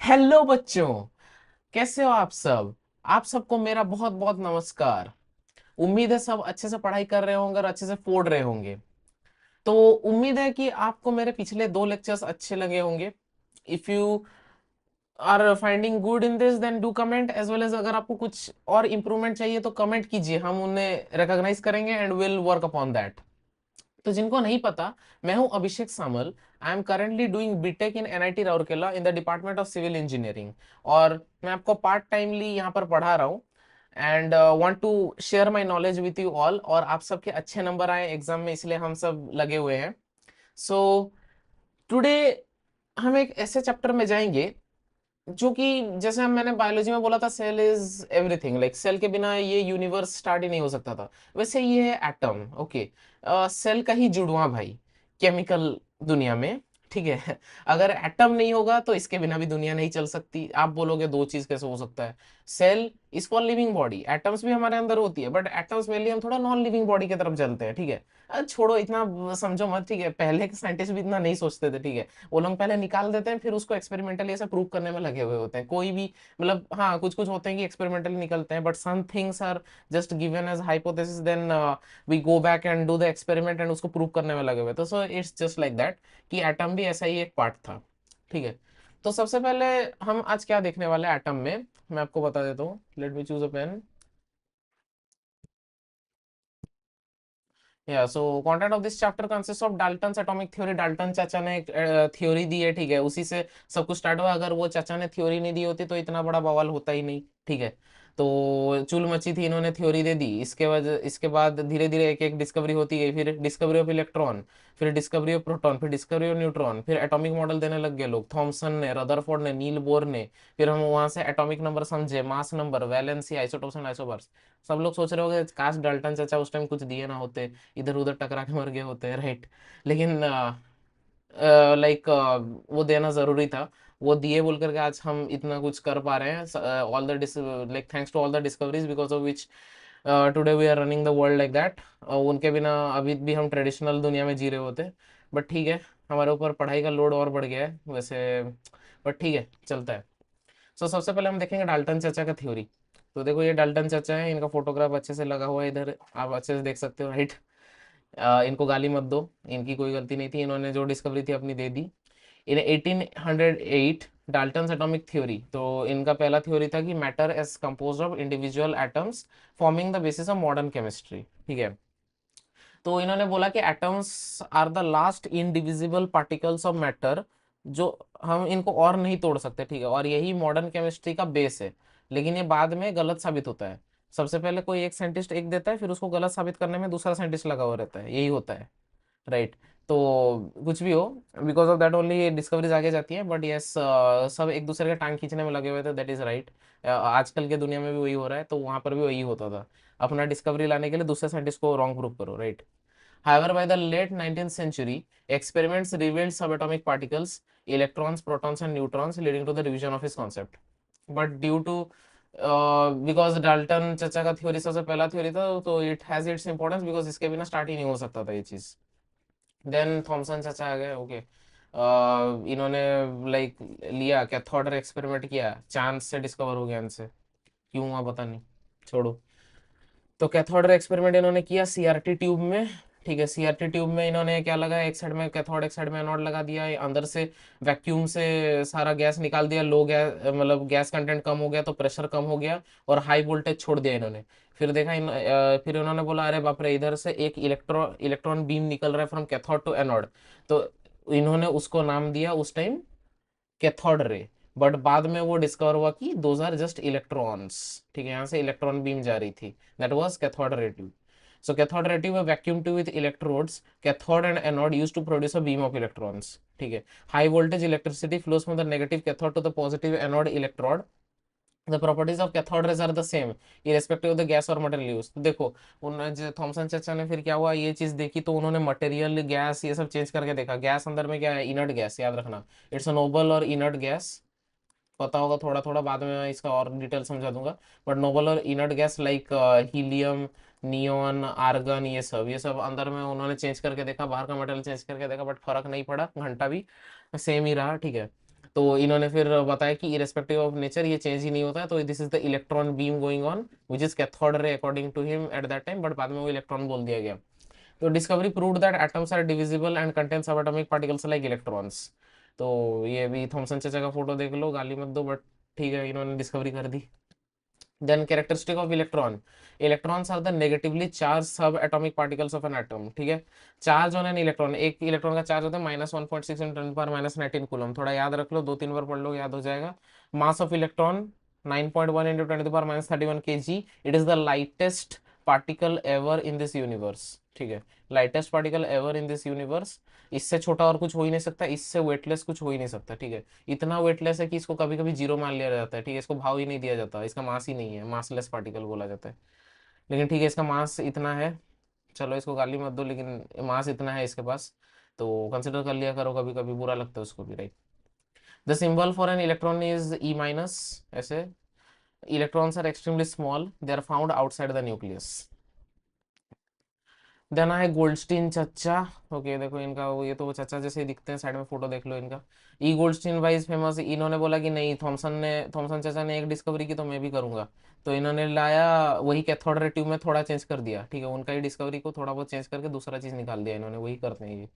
Hello बच्चों, कैसे हो आप सब। आप सबको मेरा बहुत बहुत नमस्कार। उम्मीद है सब अच्छे से पढ़ाई कर रहे होंगे और अच्छे से पढ़ रहे होंगे। तो उम्मीद है कि आपको मेरे पिछले दो लेक्चर्स अच्छे लगे होंगे। If you are finding good in this then do comment as well as, अगर आपको कुछ और इम्प्रूवमेंट चाहिए तो कमेंट कीजिए, हम उन्हें रिकॉग्नाइज करेंगे and will work upon that. तो जिनको नहीं पता, मैं हूं Abhishek Samal. I am currently doing BTech in NIT Rourkela in the department of civil engineering. और मैं आपको पार्ट टाइमली यहाँ पर पढ़ा रहा हूँ and want to share my knowledge with you all. और आप सबके अच्छे नंबर आए एग्जाम में, इसलिए हम सब लगे हुए हैं। सो टुडे हम एक ऐसे चैप्टर में जाएंगे जो कि, जैसे हम मैंने बायोलॉजी में बोला था, cell is everything, like cell के बिना ये यूनिवर्स स्टार्ट ही नहीं हो सकता था। वैसे ये है एटम। ओके, सेल का ही जुड़वा भाई केमिकल दुनिया में। ठीक है। अगर एटम नहीं होगा तो इसके बिना भी दुनिया नहीं चल सकती। आप बोलोगे दो चीज कैसे हो सकता है। Cell is for living body, atoms भी हमारे अंदर होती है, बट एटम्स मेनली हम थोड़ा नॉन लिविंग बॉडी की तरफ चलते हैं। ठीक है। छोड़ो इतना समझो मत। ठीक है, पहले के साइंटिस्ट भी इतना नहीं सोचते थे। ठीक है, वो लोग पहले निकाल देते हैं, फिर उसको एक्सपेरिमेंटली ऐसे प्रूव करने में लगे हुए होते हैं। कोई भी, मतलब हाँ, कुछ कुछ होते हैं कि एक्सपेरिमेंटली निकलते हैं, but some things are just given as hypothesis, then we go back and do the experiment and उसको प्रूव करने में लगे हुए। तो so it's just like that कि एटम भी ऐसा ही एक पार्ट था। ठीक है। तो सबसे पहले हम आज क्या देखने वाले हैं एटम में, मैं आपको बता देता हूँ। Let me choose a pen. या so content of this chapter consist of Dalton's atomic theory. Dalton चाचा ने एक थ्योरी दी है। ठीक है, उसी से सब कुछ स्टार्ट हुआ। अगर वो चाचा ने थ्योरी नहीं दी होती तो इतना बड़ा बवाल होता ही नहीं। ठीक है। तो चूल मची थी, इन्होंने थ्योरी दे दी। इसके बाद धीरे धीरे एक एक डिस्कवरी होती गई। फिर डिस्कवरी ऑफ इलेक्ट्रॉन, फिर डिस्कवरी ऑफ प्रोटॉन, फिर डिस्कवरी ऑफ न्यूट्रॉन, फिर एटॉमिक मॉडल देने लग गए लोग, थॉमसन ने, रदरफोर्ड ने, नील बोर ने। फिर हम वहां से एटॉमिक नंबर समझे, mass number, valency, isotopes and isobars. सब लोग सोच रहे होंगे काश डाल्टन चाचा उस टाइम कुछ दिए ना होते, इधर उधर टकरा के मर गए होते हैं, राइट। लेकिन लाइक वो देना जरूरी था। वो दिए बोल करके आज हम इतना कुछ कर पा रहे हैं। All the like thanks to all the discoveries because of which today we are running the world like that. उनके बिना अभी भी हम ट्रेडिशनल दुनिया में जी रहे होते। बट ठीक है, हमारे ऊपर पढ़ाई का लोड और बढ़ गया है वैसे। बट ठीक है, चलता है। सो सबसे पहले हम देखेंगे डाल्टन चाचा का थ्योरी। तो देखो, ये डाल्टन चाचा है, इनका फोटोग्राफ अच्छे से लगा हुआ है इधर, आप अच्छे से देख सकते हो, राइट। इनको गाली मत दो, इनकी कोई गलती नहीं थी, इन्होंने जो डिस्कवरी थी अपनी दे दी। इन 1808 डाल्टन्स एटॉमिक थ्योरी, तो इनका पहला थ्योरी था कि matter is composed of individual atoms forming the basis of modern chemistry. ठीक है। तो इन्होंने बोला कि atoms are the last indivisible particles of matter, जो हम इनको और नहीं तोड़ सकते। ठीक है, और यही मॉडर्न केमिस्ट्री का बेस है। लेकिन ये बाद में गलत साबित होता है। सबसे पहले कोई एक साइंटिस्ट एक देता है, फिर उसको गलत साबित करने में दूसरा साइंटिस्ट लगा हुआ रहता है, यही होता है, राइट। तो कुछ भी हो, because of that only discoveries आगे जाती है। बट यस, सब एक दूसरे के टांग खींचने में लगे हुए थे, दैट इज राइट। आजकल के दुनिया में भी वही हो रहा है, तो वहां पर भी वही होता था। अपना डिस्कवरी लाने के लिए दूसरे साइंटिस्ट को रॉन्ग प्रूव करो, right. However, by the late 19th century, experiments revealed subatomic particles, electrons, protons, and neutrons, leading to the revision of his concept. But due to because Dalton चाचा का theory सबसे पहला theory था, तो it has its importance, because इसके बिना start ही नहीं हो सकता था ये चीज। देन थॉमसन चाचा आ गए। ओके, इन्होंने लाइक लिया कैथोड एक्सपेरिमेंट किया, चांद से डिस्कवर हो गया इनसे, क्यों हुआ पता नहीं, छोड़ो। तो कैथोड एक्सपेरिमेंट इन्होंने किया सीआरटी ट्यूब में। ठीक है, सीआरटी ट्यूब में इन्होंने क्या लगा, एक साइड में कैथोड एक साइड में एनोड लगा दिया, अंदर से वैक्यूम से सारा गैस निकाल दिया, लो गैस, मतलब गैस कंटेंट कम हो गया तो प्रेशर कम हो गया, और हाई वोल्टेज छोड़ दिया इन्होंने। फिर देखा फिर उन्होंने बोला अरे बाप रे, इधर से एक इलेक्ट्रॉन बीम निकल रहा है फ्रॉम कैथोड टू एनोड। तो इन्होंने उसको नाम दिया उस टाइम कैथोड रे। बट बाद में वो डिस्कवर हुआ कि दोज आर जस्ट इलेक्ट्रॉन्स। ठीक है, यहाँ से इलेक्ट्रॉन बीम जा रही थी, that was cathode ray tube. So cathode ray tube, a vacuum tube with electrodes, cathode and anode used to produce a beam of electrons. ठीक है, high voltage electricity flows from the negative cathode to the positive anode electrode. The properties of cathode rays are the same irrespective of the gas or material used. तो देखो, उन जो Thompson चाचा ने फिर क्या हुआ, ये चीज देखी, तो उन्होंने मटेरियल, गैस, ये सब चेंज करके देखा। गैस अंदर में क्या है, इनर्ट गैस, याद रखना, इट्स अ नोबल और इनर्ट गैस। पता होगा थोड़ा थोड़ा, बाद में मैं इसका और डिटेल समझा दूंगा। बट नोबल और inert gas like helium, neon, argon, ये सब अंदर में उन्होंने चेंज करके देखा, बाहर का मटेरियल चेंज करके देखा, बट फर्क नहीं पड़ा, घंटा भी सेम ही रहा। ठीक है। तो इन्होंने फिर बताया कि इरेस्पेक्टिव ऑफ नेचर ये चेंज ही नहीं होता है, तो this is the electron beam going on which is cathode ray according to him at that time, but बाद में वो इलेक्ट्रॉन बोल दिया गया। तो discovery proved that atoms are divisible and contain सब एटॉमिक पार्टिकल्स लाइक इलेक्ट्रॉन्स। तो ये भी थॉमसन चाचा का फोटो देख लो, गाली मत दो, बट ठीक है, इन्होंने डिस्कवरी कर दी। Then characteristic of electron, electrons are the negatively charge sub atomic particles of an atom, ठीक है। चार्ज ऑन एन इलेक्ट्रॉन, एक इलेक्ट्रॉन का चार्ज होता है -1.6 × 10⁻19 कूलम, थोड़ा याद रख लो, 2-3 बार पढ़ लो याद हो जाएगा। मास of electron 9.1 × 10⁻31 kg, it is the lightest particle ever in this universe, ठीक है, lightest particle ever in this universe. इससे छोटा और कुछ हो ही नहीं सकता, इससे वेटलेस कुछ हो ही नहीं सकता, ठीक है। इतना वेटलेस है कि इसको कभी कभी जीरो मान लिया जाता है, ठीक है, इसको भाव ही नहीं दिया जाता, इसका मास ही नहीं है, मासलेस पार्टिकल बोला जाता है। लेकिन ठीक है, इसका मास इतना है, चलो इसको गाली मत दो, लेकिन मास इतना है इसके पास, तो कंसिडर कर लिया करो, कभी कभी बुरा लगता है उसको भी, right. The symbol for an electron is E-, ऐसे। Electrons are extremely small, they are found outside the nucleus. देना है गोल्डस्टीन चचा। ओके देखो इनका ये तो वो चचा जैसे ही दिखते हैं, साइड में फोटो देख लो इनका। ई गोल्डस्टीन वाइज फेमस, इन्होंने बोला कि नहीं, थॉमसन चाचा ने एक डिस्कवरी की तो मैं भी करूंगा। तो इन्होंने लाया वही कैथोड रे ट्यूब में थोड़ा चेंज कर दिया, ठीक है, उनका ही डिस्कवरी को थोड़ा बहुत चेंज करके दूसरा चीज निकाल दिया इन्होंने, वही करते हैं ये,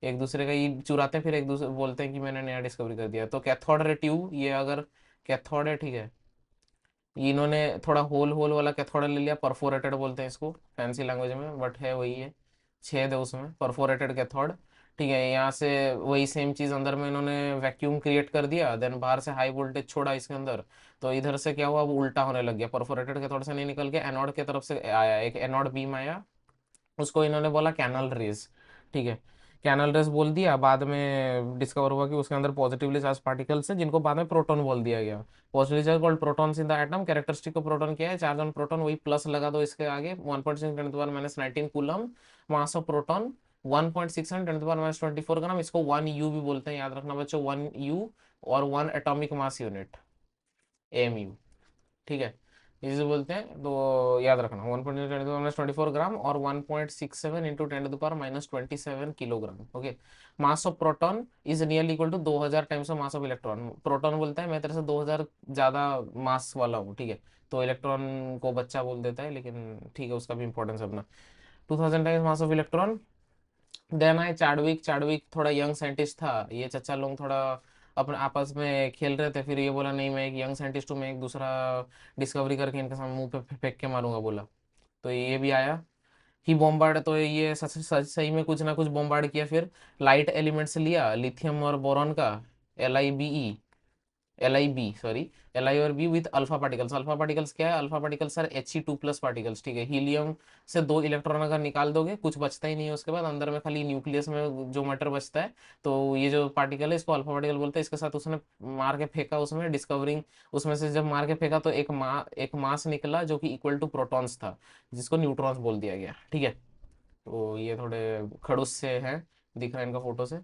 एक दूसरे का ही चुराते हैं, फिर एक दूसरे बोलते हैं कि मैंने नया डिस्कवरी कर दिया। तो कैथोड रे ट्यूब, ये अगर कैथोड है, ठीक है, इन्होंने थोड़ा होल होल वाला कैथोड ले लिया, परफोरेटेड बोलते हैं इसको फैंसी लैंग्वेज में, बट है वही है, छेद है उसमें, परफोरेटेड कैथोड, ठीक है। यहाँ से वही सेम चीज अंदर में इन्होंने वैक्यूम क्रिएट कर दिया, देन बाहर से हाई वोल्टेज छोड़ा इसके अंदर, तो इधर से क्या हुआ, वो उल्टा होने लग गया, परफोरेटेड कैथोड से नहीं निकल के एनोड की तरफ से आया, एक एनोड बीम आया, उसको इन्होंने बोला कैनल रेज, ठीक है, कैनल रेज बोल दिया। बाद में डिस्कवर हुआ कि उसके अंदर पॉजिटिवली चार्ज पार्टिकल्स है, जिनको बाद में प्रोटॉन बोल दिया गया। Positively charge called protons in the atom. Characteristic of proton क्या है, चार्ज ऑन प्रोटॉन, वही प्लस लगा दो इसके आगे, 1.6 × 10⁻19 कूलम। मास ऑफ प्रोटॉन 1.6 × 10⁻24 ग्राम, इसको 1U भी बोलते हैं, याद रखना बच्चों, 1U, और 1 एटॉमिक मास यूनिट, AMU, ठीक है, इसे बोलते हैं, तो याद रखना 1.10⁻24 ग्राम और 1.67 × 10⁻27 kilogram, okay. Mass of proton is nearly equal to 2000 times of mass of electron. Proton बोलता है मैं तेरे से 2000 ज्यादा मास वाला हूँ, ठीक है, तो इलेक्ट्रॉन को बच्चा बोल देता है, लेकिन ठीक है, उसका भी इंपॉर्टेंस अपना, 2000 times mass of electron. Then I Chadwick, Chadwick थोड़ा यंग साइंटिस्ट था, ये चचा लोग थोड़ा अपने आपस में खेल रहे थे, फिर ये बोला नहीं मैं एक यंग साइंटिस्ट हूँ, मैं एक दूसरा डिस्कवरी करके इनके सामने मुंह पे फेंक के मारूंगा, बोला। तो ये भी आया ही बॉम्बार्ड, तो ये सच सच सही में कुछ ना कुछ बॉम्बार्ड किया। फिर लाइट एलिमेंट्स लिया, लिथियम और बोरॉन का, LiBe सॉरी, Li और B with alpha particles. Alpha particles क्या है, alpha particles sir He2+ particles, ठीक है। हीलियम से 2 इलेक्ट्रॉन अगर निकाल दोगे, कुछ बचता ही नहीं है उसके बाद, अंदर में खाली न्यूक्लियस में जो मैटर बचता है, तो ये जो पार्टिकल है इसको अल्फा पार्टिकल बोलते हैं। इसके साथ उसने मार के फेंका, उसमें डिस्कवरिंग, उसमें से जब मार के फेंका तो एक मास निकला जो कि इक्वल टू प्रोटॉन्स था, जिसको न्यूट्रॉन्स बोल दिया गया, ठीक है। तो ये थोड़े खड़ूस से हैं, दिख रहा है इनका फोटो से।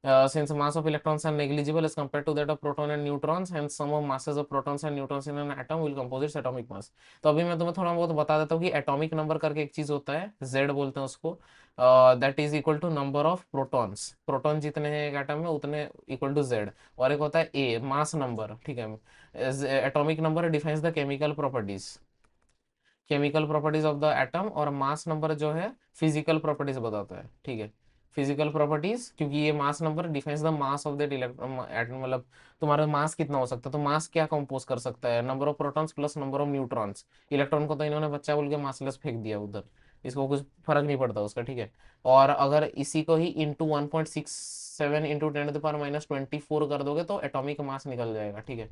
Since mass of electrons are negligible as compared to that of proton and neutrons, hence sum of masses of protons and neutrons in an atom will compose its atomic mass। तो अभी मैं तुम्हें थोड़ा बहुत बता देता हूँ कि एटॉमिक नंबर करके एक चीज होता है, Z बोलते हैं उसको, that is equal to number of protons, proton जितने हैं एक एटम में उतने इक्वल टू Z। और एक होता है A, मास नंबर, ठीक है। Atomic number defines the chemical properties, chemical properties of the atom, और मास नंबर जो है फिजिकल प्रॉपर्टीज बताता है, ठीक है, फिजिकल प्रॉपर्टीज, क्योंकि ये mass number defines the mass of that electron atom, मतलब तुम्हारा मास कितना हो सकता है, तो मास क्या कंपोज कर सकता है, number of protons plus number of neutrons. Electron को तो इन्होंने बच्चा बोल के मासलेस फेंक दिया उधर, इसको कुछ फर्क नहीं पड़ता उसका, ठीक है। और अगर इसी को ही इंटू 1.67 × 10⁻24 कर दोगे तो एटॉमिक मास निकल जाएगा, ठीक है।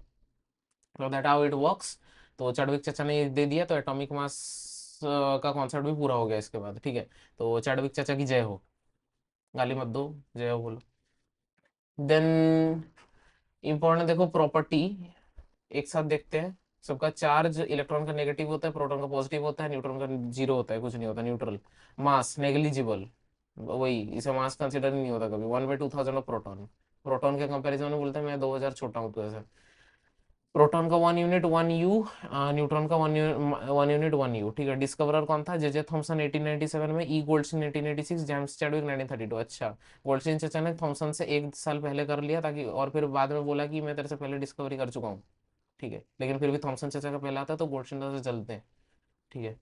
तो दैट हाउ इट वर्क्स। तो चैडविक चाचा ने ये दे दिया, तो एटॉमिक मास का कॉन्सेप्ट भी पूरा हो गया इसके बाद, ठीक है। तो चैडविक चाचा की जय हो, गाली मत दो, जय हो बोलो। देन इंपॉर्टेंट देखो प्रॉपर्टी, एक साथ देखते हैं। सबका चार्ज, इलेक्ट्रॉन का नेगेटिव होता है, प्रोटॉन का पॉजिटिव होता है, न्यूट्रॉन का जीरो होता है, कुछ नहीं होता, न्यूट्रल। मास नेग्लिजिबल, वही, इसे मास कंसिडर नहीं होता कभी, 1/2000 ऑफ प्रोटॉन। प्रोटॉन के कंपैरिजन में बोलते हैं मैं 2000 छोटा हूँ तो ऐसा। प्रोटॉन का 1 यूनिट 1 यू, न्यूट्रॉन का 1 यूनिट 1 यू, ठीक है। डिस्कवरर कौन था? जे थॉमसन 1897 में, ई गोल्डस्टीन 1886, जेम्स चैडविक 1932। अच्छा, गोल्डस्टीन चाचा ने थॉमसन से 1 साल पहले कर लिया ताकि, और फिर बाद में बोला कि मैं तेरे से पहले डिस्कवरी कर चुका हूँ, ठीक है। लेकिन फिर भी थॉमसन चाचा का पहला आता है तो गोल्डस्टीन चाचा चलते हैं, ठीक है।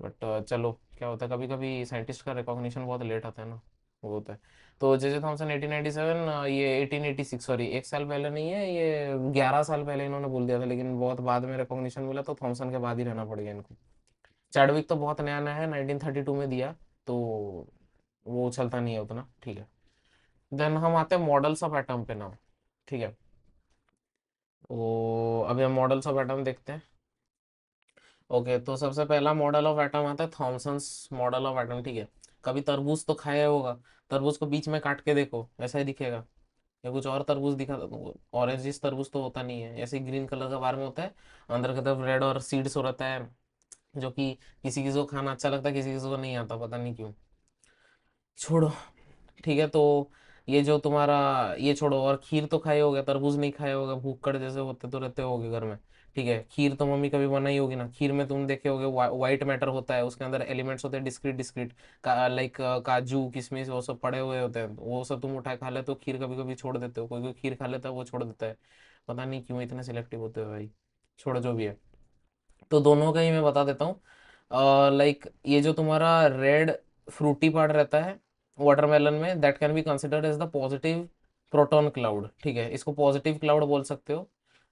बट चलो, क्या होता है कभी कभी साइंटिस्ट का रिकॉग्निशन बहुत लेट आता है ना, वो होता है। तो जे जे थॉमसन 1897, ये 1886, सॉरी 1 साल पहले नहीं है, ये 11 साल पहले इन्होंने बोल दिया था, लेकिन बहुत बाद में रिकॉग्निशन मिला तो थॉमसन के बाद ही रहना पड़ गया इनको। चैडविक तो बहुत नया नया है, 1932 में दिया, तो वो चलता नहीं है उतना, ठीक है। देन हम आते हैं मॉडल्स ऑफ एटम पे नाउ, ठीक है। वो अभी हम मॉडल्स ऑफ एटम देखते हैं। ओके, तो सबसे पहला मॉडल ऑफ एटम आता है थॉमसन्स मॉडल ऑफ एटम, ठीक है। कभी तरबूज तो खाया होगा, तरबूज को बीच में काट के देखो, ऐसा ही दिखेगा, या कुछ और तरबूज दिखा तो, ऑरेंजिस तरबूज तो होता नहीं है, ऐसे ही ग्रीन कलर का बाहर में होता है, अंदर की तरफ रेड और सीड्स हो रहता है, जो कि किसी किसी को खाना अच्छा लगता है, किसी किसी को नहीं आता, पता नहीं क्यों। छोड़ो, ठीक है। तो ये जो तुम्हारा, ये छोड़ो, और खीर तो खाए होगे, तरबूज नहीं खाए होगे, भूखड़ जैसे होते तो रहते होगे घर में, ठीक है। खीर तो मम्मी कभी बनाई होगी ना, खीर में तुम देखे होगे व्हाइट मैटर होता है, उसके अंदर एलिमेंट्स होते हैं डिस्क्रीट डिस्क्रीट, लाइक काजू किशमिश वो सब पड़े हुए होते हैं, वो सब तुम उठा खा लेते हो, खीर कभी कभी छोड़ देते हो, कोई कोई खीर खा लेता है, वो छोड़ देता है, पता नहीं क्यों इतने सिलेक्टिव होते हो भाई। छोड़ो, जो भी है। तो दोनों का ही मैं बता देता हूँ। लाइक ये जो तुम्हारा रेड फ्रूटी पार्ट रहता है वाटरमेलन में, that can be considered as the positive proton cloud, ठीक है, इसको पॉजिटिव क्लाउड बोल सकते हो।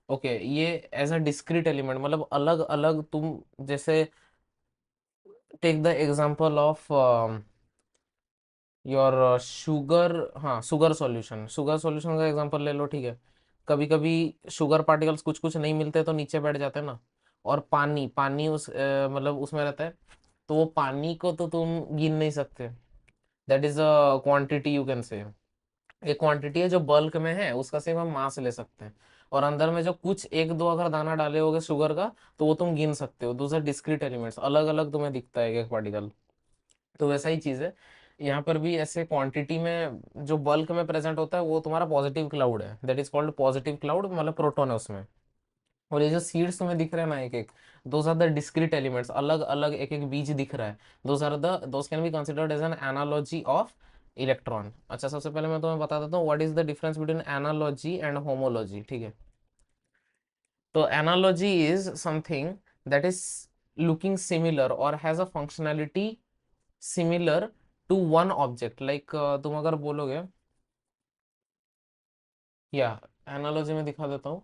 ओके, ये एज अ डिस्क्रीट एलिमेंट, मतलब अलग अलग तुम, जैसे take the example of your sugar, हाँ शुगर सॉल्यूशन, शुगर सॉल्यूशन का एग्जांपल ले लो, ठीक है। कभी कभी शुगर पार्टिकल्स कुछ कुछ नहीं मिलते तो नीचे बैठ जाते हैं ना, और पानी पानी उस मतलब उसमें रहता है, तो वो पानी को तो तुम गिन नहीं सकते, that is a quantity you can say, एक क्वांटिटी है जो बल्क में है, उसका सिर्फ हम मास ले सकते हैं, और अंदर में जो कुछ एक दो अगर दाना डाले होगे शुगर का, तो वो तुम गिन सकते हो, दूसरा डिस्क्रीट एलिमेंट्स अलग अलग तुम्हें दिखता है एक पार्टिकल। तो वैसा ही चीज है, यहाँ पर भी ऐसे क्वांटिटी में जो बल्क में प्रेजेंट होता है वो तुम्हारा पॉजिटिव क्लाउड है, that is called positive cloud, मतलब प्रोटोन है उसमें। और ये जो सीड्स तुम्हें दिख रहे हैं ना एक एक, those are the discrete elements, अलग अलग एक एक बीज दिख रहा है, those can be considered as an analogy of electron. अच्छा, सबसे पहले मैं तुम्हें बता देता हूँ what is the difference between analogy and homology, ठीक है। तो analogy is something that is looking similar और has a functionality similar to one object, like तुम अगर बोलोगे, या एनालॉजी में दिखा देता हूँ,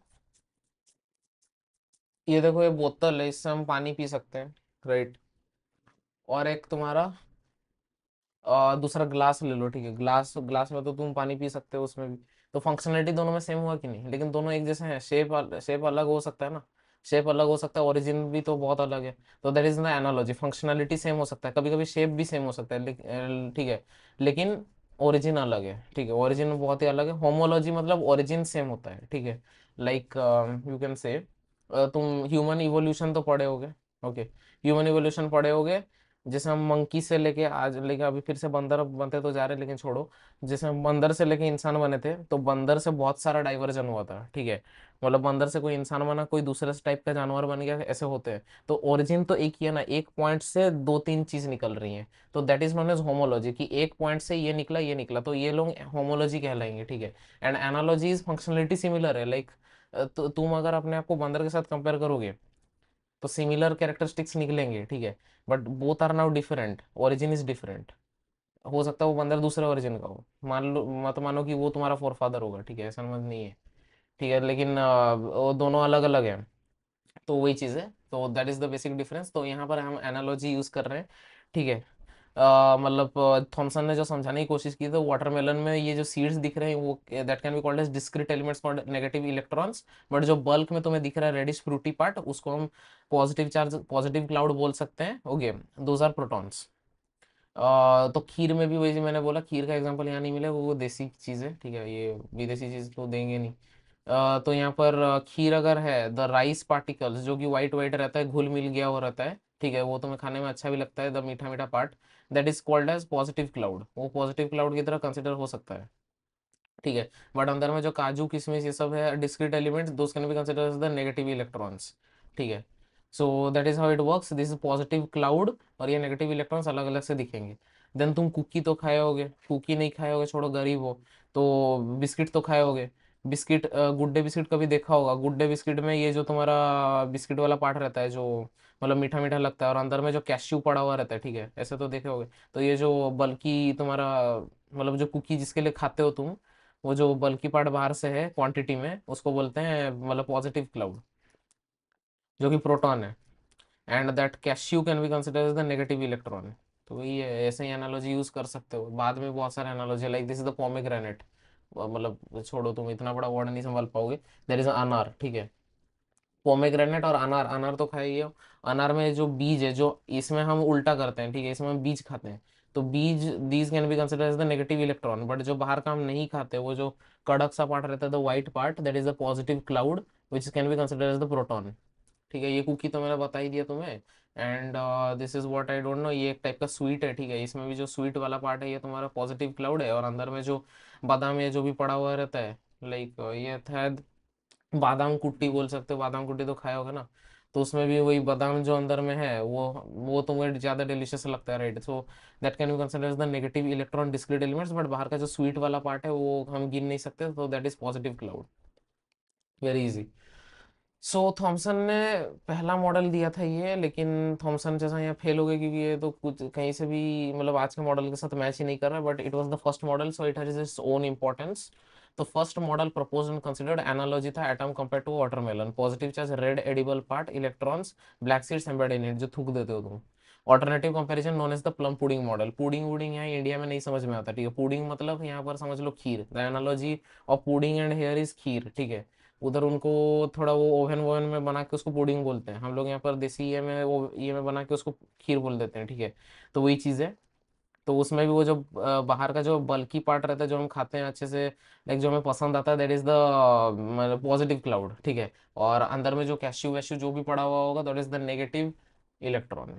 ये देखो ये बोतल है, इससे हम पानी पी सकते हैं, राइट। और एक तुम्हारा दूसरा ग्लास ले लो, ठीक है, ग्लास ग्लास में तो तुम पानी पी सकते हो उसमें भी, तो फंक्शनलिटी दोनों में सेम हुआ कि नहीं, लेकिन दोनों एक जैसे हैं, शेप अलग हो सकता है ना, शेप अलग हो सकता है, ओरिजिन भी तो बहुत अलग है, तो that is the analogy, functionality same हो सकता है, कभी कभी शेप भी सेम हो सकता है, ठीक है, लेकिन ओरिजिन अलग है, ठीक है, ओरिजिन बहुत ही अलग है। होमोलॉजी मतलब ओरिजिन सेम होता है, ठीक है। लाइक यू कैन से, तुम ह्यूमन इवोल्यूशन तो पढ़े होगे, ओके, ह्यूमन इवोल्यूशन पढ़े होगे, जैसे हम मंकी से लेके आज लेके अभी फिर से बंदर बनते तो जा रहे हैं, लेकिन छोड़ो, जैसे हम बंदर से लेके इंसान बने थे, तो बंदर से बहुत सारा डाइवर्जन हुआ था, ठीक है, मतलब बंदर से कोई इंसान बना, कोई दूसरे टाइप का जानवर बन गया, ऐसे होते हैं। तो ओरिजिन तो एक ही है ना, एक पॉइंट से दो तीन चीज निकल रही हैं, तो that is known as homology, कि एक पॉइंट से ये निकला, तो ये लोग होमोलॉजी कहलाएंगे, ठीक है। And analogy is functionality similar है, लाइक तुम अगर अपने आप को बंदर के साथ कंपेयर करोगे तो सिमिलर कैरेक्टरिस्टिक्स निकलेंगे, ठीक है, but both are now different, origin is different, हो सकता है वो बंदर दूसरे ओरिजिन का हो, मान लो, मत मानो कि वो तुम्हारा फोर फादर होगा, ठीक है, ऐसा मत नहीं है, ठीक है, लेकिन वो दोनों अलग अलग है, तो वही चीज़ है, तो that is the basic difference, तो यहाँ पर हम एनालॉजी यूज कर रहे हैं, ठीक है। मतलब थॉमसन ने जो समझाने की कोशिश की तो वाटरमेलन में ये जो सीड्स दिख रहे हैं वो, that can be called as discrete elements for negative electrons, but जो बल्क में तुम्हें दिख रहा है रेडिश फ्रूटी पार्ट, उसको हम पॉजिटिव चार्ज, पॉजिटिव क्लाउड बोल सकते हैं, ओके, दोज आर प्रोटॉन्स। तो खीर में भी वही जो मैंने बोला, खीर का एग्जांपल यहाँ नहीं मिले, वो देसी चीज़ है, ठीक है, ये विदेशी चीज़ तो देंगे नहीं। तो यहाँ पर खीर अगर है, द राइस पार्टिकल्स जो कि वाइट वाइट रहता है, घुल मिल गया हो रहता है, ठीक है, वो तुम्हें खाने में अच्छा भी लगता है, द मीठा मीठा part, that is called as positive cloud, वो पॉजिटिव क्लाउड की तरह कंसिडर हो सकता है। ठीक है। बट अंदर में जो काजू किशमिश ये सब है discrete elements, those can be considered as the negative electrons. ठीक है। So that is how it works, this is positive cloud, और ये नेगेटिव इलेक्ट्रॉन्स अलग अलग से दिखेंगे। देन तुम कुकी तो खाए होगे, कुकी नहीं खाए होगे, छोड़ो गरीब हो, तो बिस्किट तो खाए होगे। बिस्किट, गुड डे बिस्किट कभी देखा होगा, गुड डे बिस्किट में ये जो तुम्हारा बिस्किट वाला पार्ट रहता है, जो मतलब मीठा मीठा लगता है, और अंदर में जो कैश्यू पड़ा हुआ रहता है, ठीक है, ऐसे तो देखे होगे। तो ये जो बल्कि तुम्हारा मतलब जो कुकी जिसके लिए खाते हो तुम, वो जो बल्की पार्ट बाहर से है क्वांटिटी में, उसको बोलते हैं मतलब पॉजिटिव क्लाउड, जो कि प्रोटॉन है। And that cashew can be consider as the negative electron. तो वही है, ऐसे ही एनालॉजी यूज कर सकते हो, बाद में बहुत सारे analogy like this is the pomegranate, मतलब छोड़ो, तुम इतना बड़ा वर्ड नहीं संभाल पाओगे। देयर इज अनार, ठीक है। पोमेग्रेनेट और अनार, अनार तो खाए ही हो। अनार में जो बीज है, जो इसमें हम उल्टा करते हैं, ठीक है, इसमें हम बीज खाते हैं, तो बीज, these can be consider as the negative electron. But जो बाहर का हम नहीं खाते, वो जो कड़क सा पार्ट रहता है, the white part, that is the positive cloud, which can be consider as the proton. ठीक है, ये कुकी तो मैंने बता ही दिया तुम्हें। And this is what I don't know, ये एक टाइप का स्वीट है, ठीक है, इसमें भी जो स्वीट वाला पार्ट है ये तुम्हारा पॉजिटिव क्लाउड है, और अंदर में जो बादाम या जो भी पड़ा हुआ रहता है, लाइक ये था बादाम कुट्टी बोल सकते हो, बादाम कुट्टी तो खाया होगा ना। तो उसमें भी वही बादाम जो अंदर में है, वो तुम्हें ज्यादा डिलीशियस लगता है, right. So that can be consider the negative electron discrete elements, but बाहर का जो स्वीट वाला पार्ट है वो हम गिन नहीं सकते, तो that is positive cloud. Very easy. So Thomson ने पहला मॉडल दिया था ये, लेकिन थॉमसन जैसा यहाँ फेल हो गए, क्योंकि ये तो कुछ कहीं से भी मतलब आज के मॉडल के साथ मैच ही नहीं कर रहा, but it was the first model, so it has its own importance. तो first model proposed and considered analogy था atom compare to watermelon, positive charge, red edible part, electrons, black seeds embedded in it, जो थूक देते हो तुम। Alternative comparison known as the plum pudding model, pudding वुडिंग यहाँ India में नहीं समझ में आता, ठीक है, पुडिंग मतलब यहाँ पर समझ लो खीर, the analogy of pudding and here is kheer, ठीक है। उधर उनको थोड़ा वो ओवन वोवन में बना के उसको पुडिंग बोलते हैं, हम लोग यहाँ पर देसी ये में वो ये में बना के उसको खीर बोल देते हैं, ठीक है। तो वही चीज़ है। तो उसमें भी वो जो बाहर का जो बल्की पार्ट रहता है, जो हम खाते हैं अच्छे से, लाइक जो हमें पसंद आता है, दैट इज द मतलब पॉजिटिव क्लाउड, ठीक है। और अंदर में जो कैश्यू वैश्यू जो भी पड़ा हुआ होगा, that is the negative electron.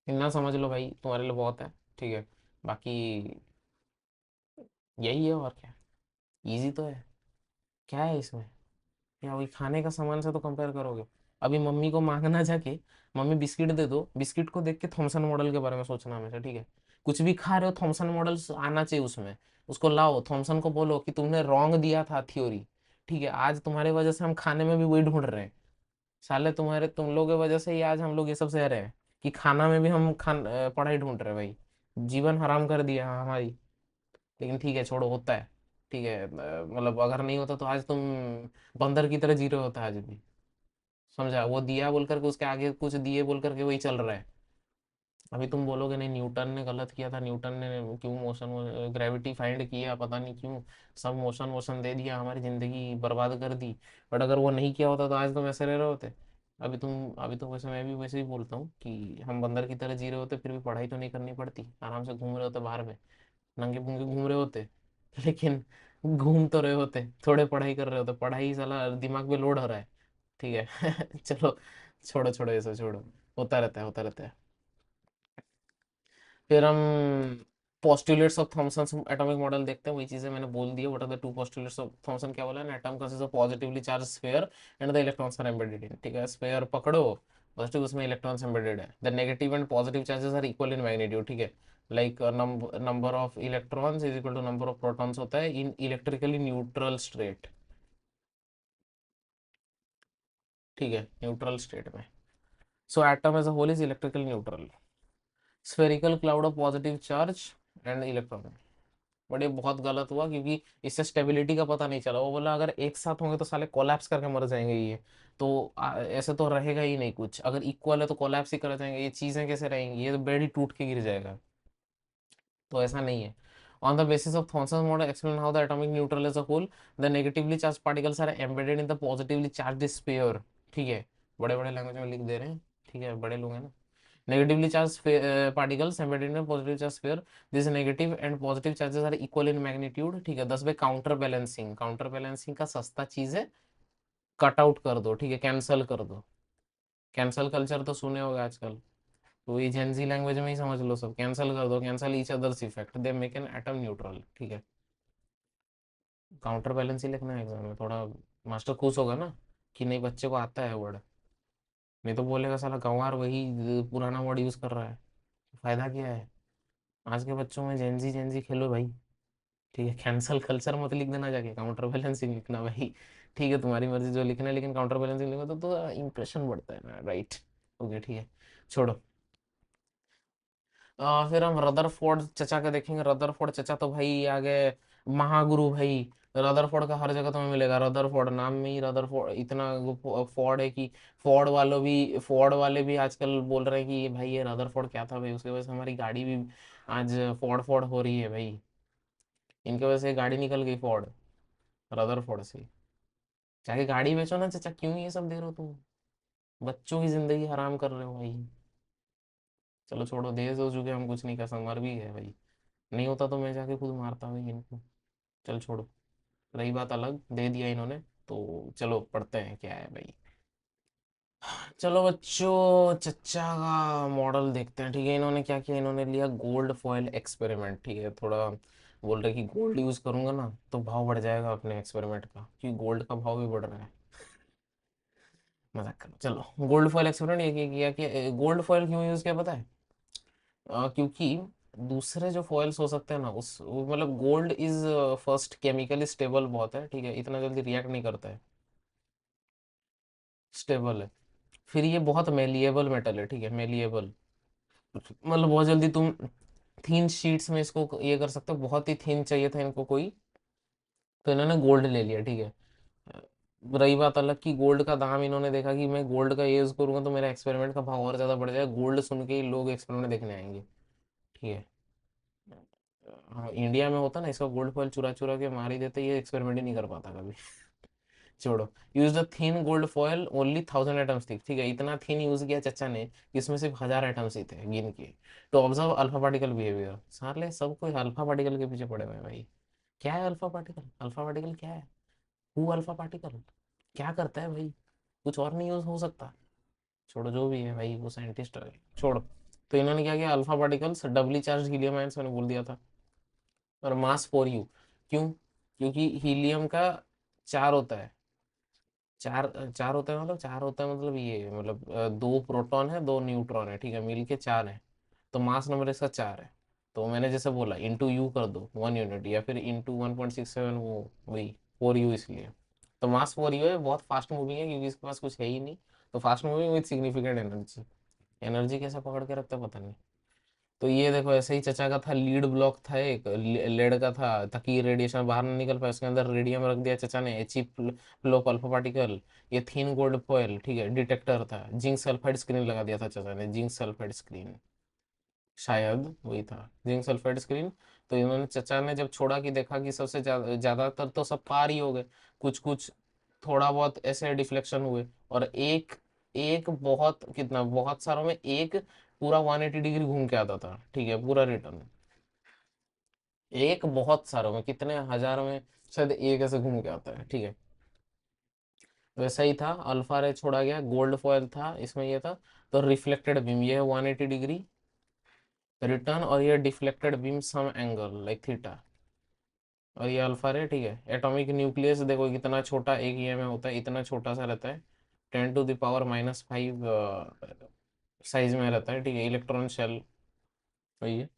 इतना समझ लो भाई, तुम्हारे लिए बहुत है, ठीक है। बाकी यही है, और क्या, इजी तो है, क्या है इसमें, या वही खाने का सामान से तो कंपेयर करोगे। अभी मम्मी को मांगना जाके, मम्मी बिस्किट दे दो, बिस्किट को देख के थॉमसन मॉडल के बारे में सोचना हमेशा, ठीक है। कुछ भी खा रहे हो, थॉमसन मॉडल आना चाहिए उसमें। उसको लाओ, थॉमसन को बोलो कि तुमने रॉन्ग दिया था थ्योरी, ठीक है, आज तुम्हारे वजह से हम खाने में भी वही ढूंढ रहे हैं। साले तुम्हारे तुम लोग की वजह से ही आज हम लोग ये सब सह रहे हैं, कि खाना में भी हम पढ़ाई ढूंढ रहे हैं भाई, जीवन हराम कर दिया हमारी। लेकिन ठीक है, छोड़ो, होता है, ठीक है। मतलब अगर नहीं होता तो आज तुम बंदर की तरह जी रहे होता आज भी। समझा, वो दिया बोल करके उसके आगे कुछ दिए बोल करके वही चल रहा है। अभी तुम बोलोगे नहीं, न्यूटन ने गलत किया था, न्यूटन ने क्यों मोशन ग्रेविटी फाइंड किया, पता नहीं क्यों सब मोशन वोशन दे दिया, हमारी जिंदगी बर्बाद कर दी। बट अगर वो नहीं किया होता तो आज तुम ऐसे रह रहे होते। अभी तो वैसे मैं भी वैसे ही बोलता हूँ कि हम बंदर की तरह जी रहे होते, फिर भी पढ़ाई तो नहीं करनी पड़ती, आराम से घूम रहे होते बाहर में, नंगे पुंगे घूम रहे होते। लेकिन घूम तो रहे होते, थोड़े पढ़ाई कर रहे होते, पढ़ाई साला दिमाग पे लोड हो रहा है, ठीक है। चलो, छोड़ो छोड़ो, ये सब छोड़ो, होता रहता है, होता रहता है। फिर हम postulates of Thomson atomic model देखते हैं, वही चीजें मैंने बोल दी है। What are the two postulates of Thomson, क्या बोला है, atom consist of positively charge sphere and the electrons are embedded in, ठीक है, स्फीयर पकड़ो, पॉजिटिव उसमें इलेक्ट्रॉन्स एम्बेडेड है, the negative and positive charges are equal in magnitude, ठीक है। Like number of electrons is equal to number of protons होता है इन electrically neutral state, ठीक है, न्यूट्रल स्टेट में। So atom as a whole is electrically neutral, spherical cloud of positive charge and electron. But ये बहुत गलत हुआ, क्योंकि इससे स्टेबिलिटी का पता नहीं चला, वो बोला अगर एक साथ होंगे तो साले कोलैप्स करके मर जाएंगे ये। तो ऐसे तो रहेगा ही नहीं कुछ, अगर इक्वल है तो कोलैप्स ही कर जाएंगे, ये चीजें कैसे रहेंगी, ये तो बेड ही टूट के गिर जाएगा। तो ऐसा नहीं है। On the basis of Thomson model explain how the atomic neutral as a whole, the negatively charge particles are embedded in the positively charge sphere, ठीक है, बड़े बड़े लैंग्वेज में लिख दे रहे हैं, ठीक है, बड़े लोग हैं ना। Negatively charged particles embedded in a positive charge sphere. These negative and positive charges are equal in magnitude. ठीक है, 10 by counter balancing, counter balancing का सस्ता चीज है, कट आउट कर दो, ठीक है, कैंसल कर दो। कैंसल कल्चर तो सुने होगा आजकल, तो ये जेंजी लैंग्वेज में ही समझ लो सब, कैंसल कर दो, cancel each others effect, they make an atom neutral, ठीक है। काउंटर बैलेंस ही लिखना है एग्जाम में, थोड़ा मास्टर खुश होगा ना कि नहीं बच्चे को आता है वर्ड। नहीं तो बोलेगा साला गंवार वही पुराना वर्ड यूज कर रहा है, फायदा क्या है। आज के बच्चों में जेंजी जेंजी खेलो भाई। ठीक है, कैंसल कल्चर मत लिख देना जाके, काउंटर बैलेंसिंग लिखना भाई। ठीक है तुम्हारी मर्जी जो लिखना है, लेकिन काउंटर बैलेंसिंग लिखो तो इंप्रेशन बढ़ता है ना, राइट। ओके ठीक है, छोड़ो। फिर हम रदरफोर्ड चचा का देखेंगे। रदरफोर्ड चचा तो भाई आ गए महागुरु भाई। रदरफोर्ड का हर जगह तुम्हें मिलेगा, रदरफोर्ड नाम में ही रदरफोर्ड इतना फोर्ड है कि फोर्ड वाले भी आजकल बोल रहे हैं कि ये भाई ये रदरफोर्ड क्या था भाई, उसकी वजह से हमारी गाड़ी भी आज फोर्ड फोर्ड हो रही है भाई। इनकी वजह से गाड़ी निकल गई फोर्ड, रदरफोर्ड से। जाके गाड़ी बेचो ना चाचा, क्यों ये सब दे रहे हो तुम, बच्चों की जिंदगी हराम कर रहे हो भाई। चलो छोड़ो, देश हो चुके हम, कुछ नहीं कर सकते, मर भी गए भाई। नहीं होता तो मैं जाके खुद मारता भाई इनको। चल छोड़ो, रही बात अलग, दे दिया इन्होंने। तो चलो पढ़ते हैं क्या है भाई। चलो बच्चों, चच्चा का मॉडल देखते हैं। ठीक है, इन्होंने क्या किया, इन्होंने लिया गोल्ड फॉयल एक्सपेरिमेंट। ठीक है, थोड़ा बोल रहे कि गोल्ड यूज करूंगा ना तो भाव बढ़ जाएगा अपने एक्सपेरिमेंट का, क्योंकि गोल्ड का भाव भी बढ़ रहा है। मजाक करो, चलो गोल्ड फॉयल एक्सपेरिमेंट ये किया कि गोल्ड फॉयल क्यों यूज किया पता है? क्योंकि दूसरे जो फॉइल्स हो सकते हैं ना मतलब gold is first chemically stable बहुत है, ठीक है, इतना जल्दी रिएक्ट नहीं करता है, स्टेबल है। फिर ये बहुत मेलिएबल मेटल है, ठीक है, मेलिएबल मतलब बहुत जल्दी तुम थीन शीट्स में इसको ये कर सकते हो। बहुत ही थीन चाहिए था इनको कोई, तो इन्होंने गोल्ड ले लिया, ठीक है। रही बात अलग की गोल्ड का दाम, इन्होंने देखा कि मैं गोल्ड का यूज करूंगा तो मेरा एक्सपेरिमेंट का भाव और ज्यादा बढ़ जाएगा, गोल्ड सुन के ही लोग एक्सपेरिमेंट देखने आएंगे। ठीक है, हाँ इंडिया में होता ना, इसका गोल्ड फॉइल चुरा चुरा के मार ही देते, ये एक्सपेरिमेंट ही नहीं कर पाता कभी। छोड़ो, use the thin gold foil only 1000 items थी, ठीक है, इतना थिन यूज किया चचा ने कि इसमें सिर्फ 1000 आइटम्स ही थे गिन के। तो ऑब्जर्व अल्फा पार्टिकल बिहेवियर, सारे सब कोई अल्फा पार्टिकल के पीछे पड़े हुए हैं भाई। क्या है अल्फा पार्टिकल, अल्फा पार्टिकल क्या है, हु अल्फा पार्टिकल क्या करता है भाई, कुछ और नहीं यूज हो सकता। छोड़ो जो भी है भाई, वो साइंटिस्ट है, छोड़ो। तो इन्होंने क्या किया, alpha particles doubly charged helium ions मैंने बोल दिया था, और मास फॉर यू। क्यों? क्योंकि हीलियम का चार होता है, चार चार होता है मतलब चार होता है मतलब ये मतलब दो प्रोटॉन है दो न्यूट्रॉन है, ठीक है, मिलके चार है। तो मास नंबर इसका चार है। तो मैंने जैसे बोला इंटू यू कर दो 1 यूनिट, या फिर इंटू 1.67, वो वही 4 यू इसलिए। तो मास 4 यू है, बहुत फास्ट मूविंग है क्योंकि इसके पास कुछ है ही नहीं। तो fast moving with significant energy, energy कैसे पकड़ के रखता है पता नहीं। तो ये देखो ऐसे ही चचा का था, लीड ब्लॉक था एक लेड का था, ताकि रेडिएशन बाहर ना निकल पाए, उसके अंदर रेडियम रख दिया चचा ने, एच फ्लोप अल्फा पार्टिकल। ये थीन गोल्ड फॉयल, ठीक है, डिटेक्टर था, जिंक सल्फाइड स्क्रीन लगा दिया था चचा ने, जिंक सल्फाइड स्क्रीन, शायद वही था जिंक सल्फाइड स्क्रीन। तो इन्होंने चचा ने जब छोड़ा कि देखा कि सबसे ज्यादातर तो सब पार ही हो गए, कुछ कुछ थोड़ा बहुत ऐसे डिफ्लेक्शन हुए, और एक एक बहुत कितना बहुत सारों में एक पूरा 180 डिग्री घूम के आता था, ठीक है, पूरा रिटर्न। एक बहुत सारों में, कितने हजार में शायद एक ऐसे घूम के आता है, ठीक है। वैसा ही था, अल्फा रे छोड़ा गया, गोल्ड फॉयल था इसमें ये था। तो रिफ्लेक्टेड बीम ये है 180 डिग्री रिटर्न, और ये deflected beam some angle like theta. और ये अल्फा रे, ठीक है। एटॉमिक न्यूक्लियस देखो कितना छोटा एक ये में होता है, इतना छोटा सा रहता है, 10⁻⁻⁵ साइज में रहता है, ठीक है, इलेक्ट्रॉन शेल वही है,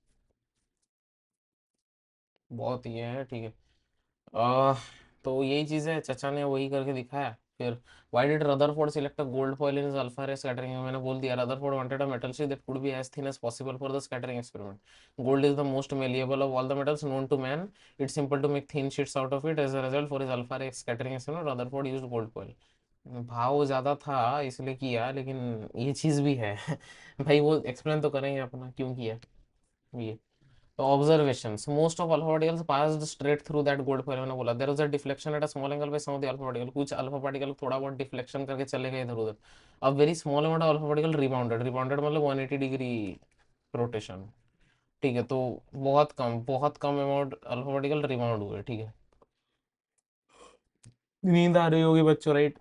बहुत ये है, ठीक है। आ, तो यही चीज़ है, चचा ने वही करके दिखाया। फिर why did Rutherford select a gold foil in alpha ray scattering, मैंने बोल दिया, Rutherford wanted a metal sheet that could be as thin as possible for the scattering experiment. Gold is the most malleable of all the metals known to man, it's simple to make thin sheets out of it, as a result for his alpha ray scattering experiment Rutherford used gold foil. भाव ज्यादा था इसलिए किया, लेकिन ये चीज भी है। भाई वो एक्सप्लेन तो करेंगे अपना क्यों किया ये। Observations. Most of alpha particles passed straight through that gold foil, मैंने बोला there was a deflection at a small angle by some of the alpha particle, कुछ alpha particle थोड़ा बहुत deflection करके चले गए इधर उधर। A very small amount of alpha particle rebounded मतलब 180 डिग्री रोटेशन, ठीक है। तो बहुत कम अमाउंट अल्फा पार्टिकल रिबाउंड हुए, ठीक है। नींद आ रही होगी बच्चों, राइट?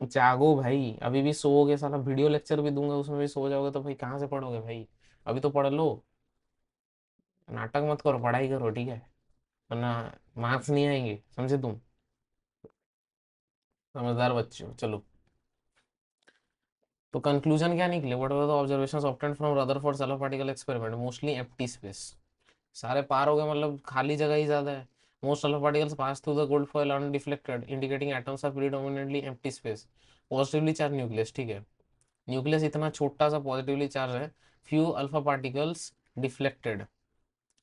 जागो भाई, अभी भी सोओगे साला, वीडियो लेक्चर भी दूंगा उसमें भी सो जाओगे तो भाई कहाँ से पढ़ोगे भाई। अभी तो पढ़ लो, नाटक मत करो, पढ़ाई करो, ठीक है। वरना मार्क्स नहीं आएंगे, समझे तुम? समझदार बच्चे हो। चलो, तो कंक्लूजन क्या निकले? What were the observations obtained from Rutherford alpha particle experiment? Mostly empty space. सारे पार हो गए, मतलब खाली जगह ही ज्यादा है। Most alpha particles pass through the gold foil undeflected, indicating atoms are predominantly empty space. Positively charge nucleus, ठीक है, न्यूक्लियस इतना छोटा सा पॉजिटिवली चार्ज है। Few alpha particles deflected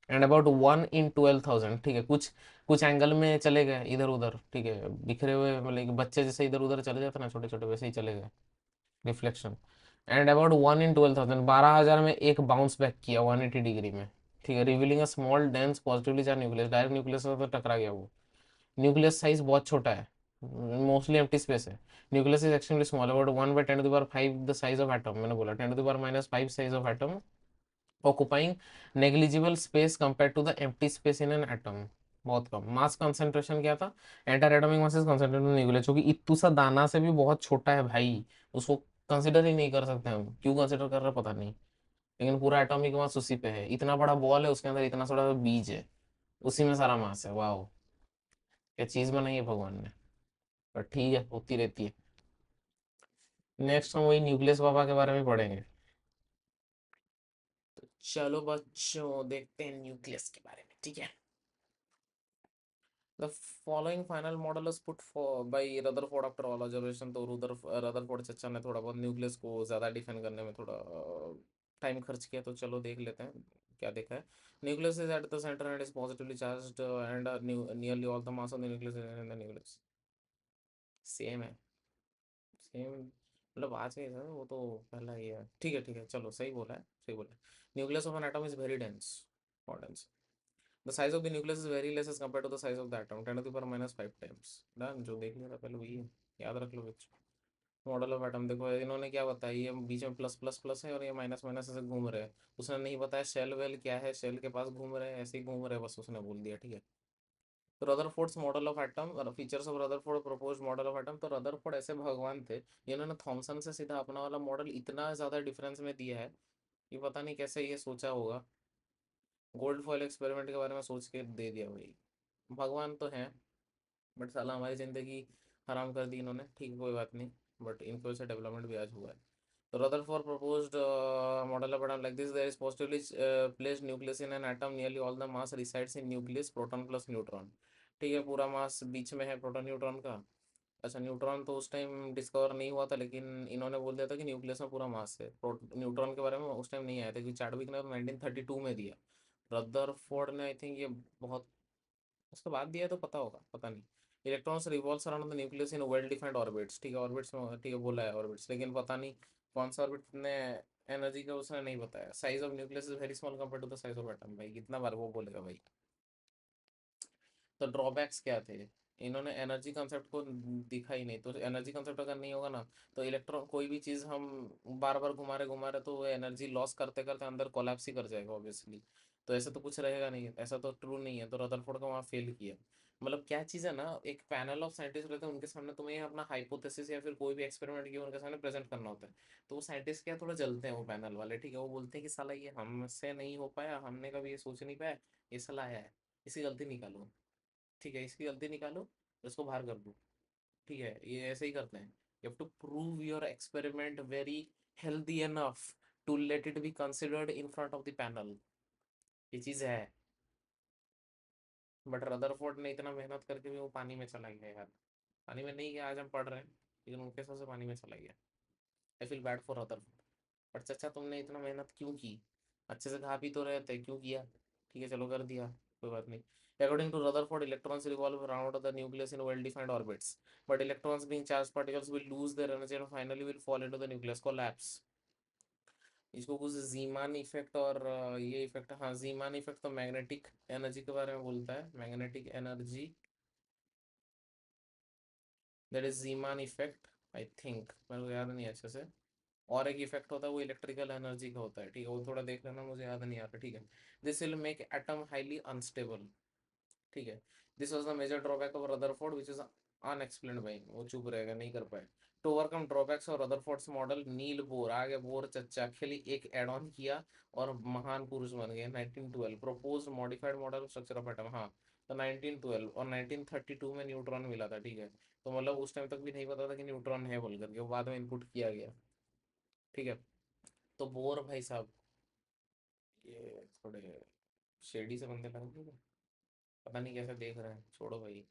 and about 1 in 12,000, ठीक है, कुछ कुछ एंगल में चले गए इधर उधर, ठीक है, बिखरे हुए, मतलब कि बच्चे जैसे इधर उधर चले जाते ना छोटे छोटे, वैसे ही चले गए रिफ्लेक्शन। एंड अबाउट 1 in 12,000, 12,000 में एक बाउंस बैक किया 180 डिग्री में, ठीक है, revealing a small dense positively charge nucleus. Direct nucleus से तो टकरा गया वो। न्यूक्लियस साइज बहुत छोटा है, मोस्टली एम्प्टी स्पेस है। Nucleus is extremely small, about 1/10⁵ the size of atom, मैंने बोला 10⁻⁵ size of atom, occupying negligible space compare to the empty space in an atom. बहुत कम। मास कंसंट्रेशन क्या था? Entire atomic mass is concentrated in nucleus, क्योंकि इतू सा दाना से भी बहुत छोटा है भाई, उसको कंसिडर ही नहीं कर सकते हम। क्यों कंसिडर कर रहे हैं पता नहीं, लेकिन पूरा एटॉमिक मास उसी पे है। इतना बड़ा बॉल है, उसके अंदर इतना सा बीज है, उसी में सारा मास है। वाह, क्या चीज बनाई है भगवान ने। पर ठीक है, होती रहती है। नेक्स्ट हम वही न्यूक्लियस बाबा के बारे में पढ़ेंगे। तो चलो बच्चों, देखते हैं न्यूक्लियस के बारे में, ठीक है। The following final model is put for by Rutherford after all observation। तो रदरफोर्ड चचा ने थोड़ा बहुत न्यूक्लियस को ज़्यादा डिफाइन करने में थोड़ा टाइम खर्च किया, तो चलो देख लेते हैं क्या देखा है। Nucleus is eight the centre and is positively charged and nearly all the mass of the nucleus in the nucleus. Same है, सेम, मतलब आज के सर वो तो पहला ही है। ठीक है ठीक है, चलो सही बोला है, सही बोला है। Nucleus of an atom is very dense, और dense. The size of the nucleus is very less as compared to the size of the atom, 10⁻⁻⁵ times। Done, जो देख लिया था पहले वही है, याद रख लो बच्चों। मॉडल ऑफ एटम देखो, इन्होंने क्या बताया, ये बीच में प्लस प्लस प्लस है और ये माइनस माइनस ऐसे घूम रहे हैं। उसने नहीं बताया शेल वेल क्या है, शेल के पास घूम रहे हैं, ऐसे ही घूम रहे हैं, बस उसने बोल दिया, ठीक है। तो Rutherford's model of atom, features of Rutherford proposed model of atom. तो रदरफोर्ड ऐसे भगवान थे जिन्होंने थॉमसन से सीधा अपना वाला मॉडल इतना ज्यादा डिफरेंस में दिया है कि पता नहीं कैसे ये सोचा होगा। गोल्ड फॉइल एक्सपेरिमेंट के बारे में सोच के दे दिया भाई। भगवान तो हैं, बट साला हमारी ज़िंदगी हराम कर दी इन्होंने, ठीक है कोई बात नहीं, बट इनकी वजह से डेवलपमेंट भी आज हुआ है। तो Rutherford proposed model of atom like this: there is positively placed nucleus in an atom, nearly all the mass resides in nucleus, proton plus neutron। ठीक है, पूरा मास बीच में है प्रोटॉन न्यूट्रॉन का। अच्छा, न्यूट्रॉन तो उस टाइम डिस्कवर नहीं हुआ था, लेकिन इन्होंने बोल दिया था कि न्यूक्लियस में पूरा मास है। न्यूट्रॉन के बारे में उस टाइम नहीं आया था, क्योंकि चैडविक ने 1932 में दिया। रदरफोर्ड ने आई थिंक ये बहुत उसके बाद दिया है, तो पता होगा, पता नहीं। Electrons revolves around the nucleus in well defined orbits, ठीक है, ऑर्बिट्स में, ठीक है, बोला है ऑर्बिट्स, लेकिन पता नहीं कौन सा ऑर्बिट ने एनर्जी का उसने नहीं बताया। Size of nucleus is very small compare to the size of atom. भाई कितना बार वो बोलेगा भाई। तो ड्रॉबैक्स क्या थे? इन्होंने एनर्जी कंसेप्ट को दिखा ही नहीं। तो एनर्जी कंसेप्ट अगर नहीं होगा ना, तो इलेक्ट्रॉन कोई भी चीज़ हम बार बार घुमा रहे तो वो एनर्जी लॉस करते करते अंदर कोलैप्स ही कर जाएगा ऑब्वियसली। तो ऐसा तो कुछ रहेगा नहीं, ऐसा तो ट्रू नहीं है। तो रदरफोर्ड का वहाँ फेल किया। मतलब क्या चीज़ है ना, एक पैनल ऑफ साइंटिस्ट रहते हैं, उनके सामने तुम्हें अपना हाइपोथेसिस या फिर कोई भी एक्सपेरिमेंट किया उनके सामने प्रेजेंट करना होता है। तो वो साइंटिस्ट क्या थोड़ा जलते हैं वो पैनल वाले, ठीक है, वो बोलते हैं कि साला ये हमसे नहीं हो पाया, हमने कभी ये सोच नहीं पाया, ये साला आया है, इसकी गलती निकालो, ठीक है, इसकी गलती निकालो, इसको बाहर कर दो, ठीक है, ये ऐसे ही करते हैं। You have to prove your experiment very healthy enough to let it be considered in front of the panel. ये चीज है। बट रदरफोर्ड ने इतना मेहनत करके भी वो पानी में चला गया यार। पानी में नहीं गया, आज हम पढ़ रहे हैं, लेकिन उनके हिसाब से पानी में चला गया। I feel bad for Rutherford. But चाचा तुमने इतना मेहनत क्यों की? अच्छे से खा पी तो रहे थे, क्यों किया? ठीक है चलो, कर दिया, कोई बात नहीं। According to Rutherford, electrons revolve around the nucleus in well-defined orbits, but electrons being charged particles will lose their energy and finally will fall into the nucleus, collapse। इसको कुछ जीमान इफेक्ट और ये इफेक्ट, हाँ Zeeman effect तो magnetic energy के बारे में बोलता है, magnetic energy, that is Zeeman effect, I think, मेरे को याद नहीं है अच्छे से। और एक इफेक्ट होता है वो इलेक्ट्रिकल एनर्जी का होता है, ठीक है, वो थोड़ा देख लेना, मुझे याद नहीं आता, ठीक है। This will make atom highly unstable, ठीक है। This was the major drawback of Rutherford which is unexplained by, वो चुप रहेगा, नहीं कर पाए। To overcome drawbacks of Rutherford's model, Niels Bohr आगे, बोर चच्चा के लिए एक एड ऑन किया और महान पुरुष बन गए। 1912 proposed modified model structure of atom, हाँ, तो 1912 और 1932 में न्यूट्रॉन मिला था, ठीक है। तो मतलब उस टाइम तक भी नहीं पता था कि न्यूट्रॉन है बोल करके, वो बाद में इनपुट किया गया, ठीक है। तो बोर भाई साहब, ये थोड़े शेडी से बंदे लग रहे हैं, पता नहीं कैसे देख रहे हैं, छोड़ो भाई।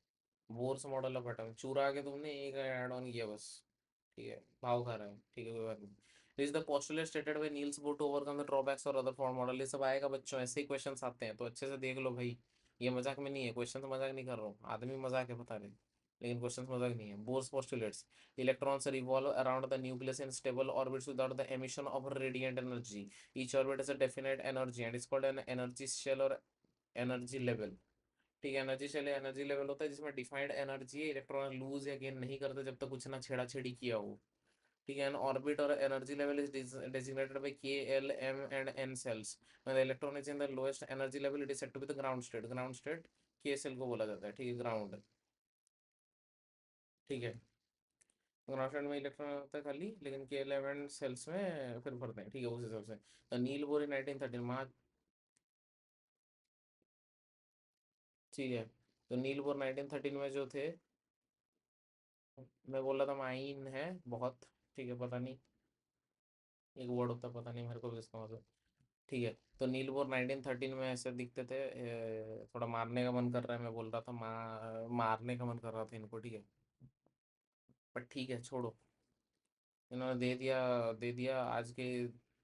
बोर्स मॉडल ऑफ एटम चुरा के तुमने एक ऐड ऑन किया बस, ठीक है, भाव खा रहा है, ठीक है, कोई बात नहीं। This is the postulate stated by Niels Bohr to overcome the drawbacks और अदर फॉर्म मॉडल, ये सब आएगा बच्चों, ऐसे ही क्वेश्चंस आते हैं, तो अच्छे से देख लो भाई। ये मजाक में नहीं है, क्वेश्चन तो मजाक नहीं कर रहा हूँ, आदमी मजाक है बता रहे, लेकिन क्वेश्चन मजाक नहीं है। Bohr's postulates, electrons revolve around the nucleus in stable orbits without the emission of radiant energy. Each orbit has a definite energy and is called an energy shell or energy level, ठीक है। Energy shell energy level होता है जिसमें defined energy है, electron lose या gain नहीं करते जब तक कुछ ना छेड़ा छेड़ी किया हो, ठीक है। एन ऑर्बिट और energy level is designated by k l m and n cells. when the electron is in the lowest energy level it is said to be the ground state, ground state k shell को बोला जाता है, ठीक है, ground, ठीक है। Ground state में electron होता है खाली, लेकिन के एल सेल्स में फिर भरते हैं, ठीक है, उस हिसाब से। तो नील बोर 1913 मार्च, ठीक है। तो नील बोर 1913 में जो थे, मैं बोल रहा था माइन है बहुत, ठीक है, पता नहीं, एक वर्ड होता है, पता नहीं मेरे को भी इसका मतलब, ठीक है। तो नील बोर 1913 में ऐसे दिखते थे, थोड़ा मारने का मन कर रहा है, मैं बोल रहा था मारने का मन कर रहा था इनको, ठीक है, पर ठीक है छोड़ो। इन्होंने दे दिया आज के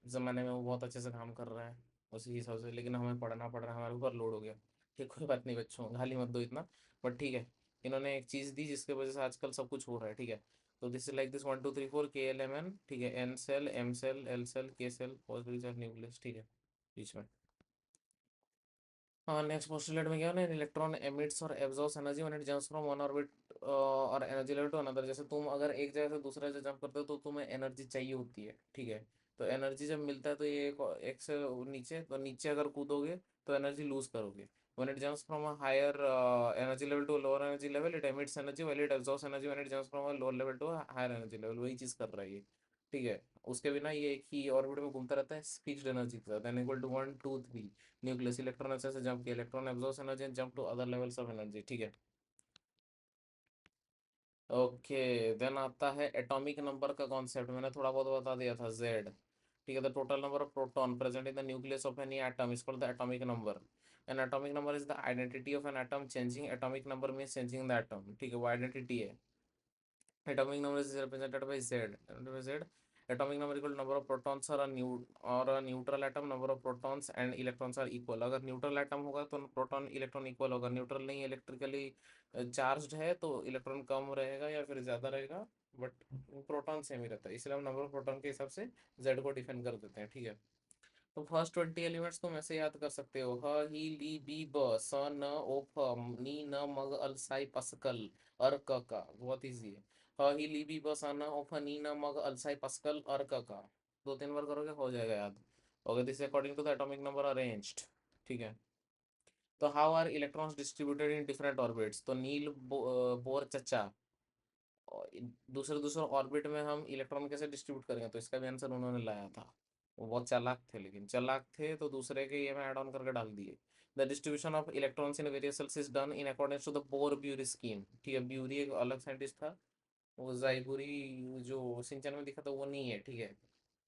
ज़माने में, वो बहुत अच्छे से काम कर रहा है उसी हिसाब से, लेकिन हमें पढ़ना पड़ रहा है, हमारे ऊपर लोड हो गया, ठीक, कोई बात नहीं बच्चों, गाली मत दो इतना, बट ठीक है। इन्होंने एक चीज़ दी जिसकी वजह से आजकल सब कुछ हो रहा है, ठीक है। तो दिस इज लाइक दिस 1 2 3 4 के एल एम एन, ठीक है, N shell M shell L shell K shell positive charge nucleus, ठीक है, बीच में। हाँ, नेक्स्ट पोस्टुलेट में क्या है ना, इलेक्ट्रॉन एमिट्स और absorbs energy when it jumps from one orbit और एनर्जी लेवल टू अनदर, जैसे तुम अगर एक जगह से दूसरे जगह जंप करते हो तो तुम्हें एनर्जी चाहिए होती है, ठीक है। तो एनर्जी जब मिलता है तो ये एक से नीचे, तो नीचे अगर कूदोगे तो एनर्जी लूज करोगे। When it jumps from a higher energy level to lower energy level it emits energy while it absorbs energy when it jumps from a lower level to higher energy level, वही चीज कर रहा है ये, ठीक है। उसके बिना ये एक ही ऑर्बिट में घूमता रहता है फिक्स्ड एनर्जी के साथ, N equal to 1 2 3 nucleus, electron ऐसे से जंप किया, electron absorb energy and jump to other levels of energy, ठीक है। ओके, देन आता है एटॉमिक नंबर का कॉन्सेप्ट, मैंने थोड़ा बहुत बता दिया था, जेड, ठीक है। The total number of proton present in the nucleus of any atom is called the atomic number. N atomic number is the identity of an atom, changing atomic number means changing the atom, ठीक है, वो identity है। Atomic number is represented by Z. Z. Atomic number equal to number of protons or a neutral atom, number of protons and electrons are equal. अगर neutral atom होगा तो proton electron equal होगा, neutral नहीं electrically charged है तो electron कम रहेगा या फिर ज़्यादा रहेगा, बट प्रोटॉन सेम ही रहता है, इसलिए हम नंबर ऑफ प्रोटॉन के हिसाब से जेड को डिफाइन कर देते हैं, ठीक है। तो फर्स्ट 20 एलिमेंट्स तुम ऐसे याद कर सकते हो, ह ही ली बी ब स न ओ फ नी न मग अल साई पसकल अर क का, बहुत इजी है। ह ही ली बी ब स न ओ फ नी न मग अल साई पसकल अर क का, दो तीन बार करोगे हो जाएगा याद। Okay, this according to the atomic number arranged, ठीक है। तो how are electrons distributed in different orbits, तो नील बोर चचा, और दूसरे दूसरे ऑर्बिट में हम इलेक्ट्रॉन कैसे डिस्ट्रीब्यूट करेंगे, तो इसका भी आंसर उन्होंने लाया था। वो बहुत चालाक थे, लेकिन चालाक थे तो दूसरे के ये में ऐड ऑन करके डाल दिए। The distribution of electrons in various shells is done in accordance to the Bohr Bury scheme, ठीक है। ब्यूरी एक अलग साइंटिस्ट था, वो जाइबुरी जो सिंचन में दिखा था वो नहीं है, ठीक है।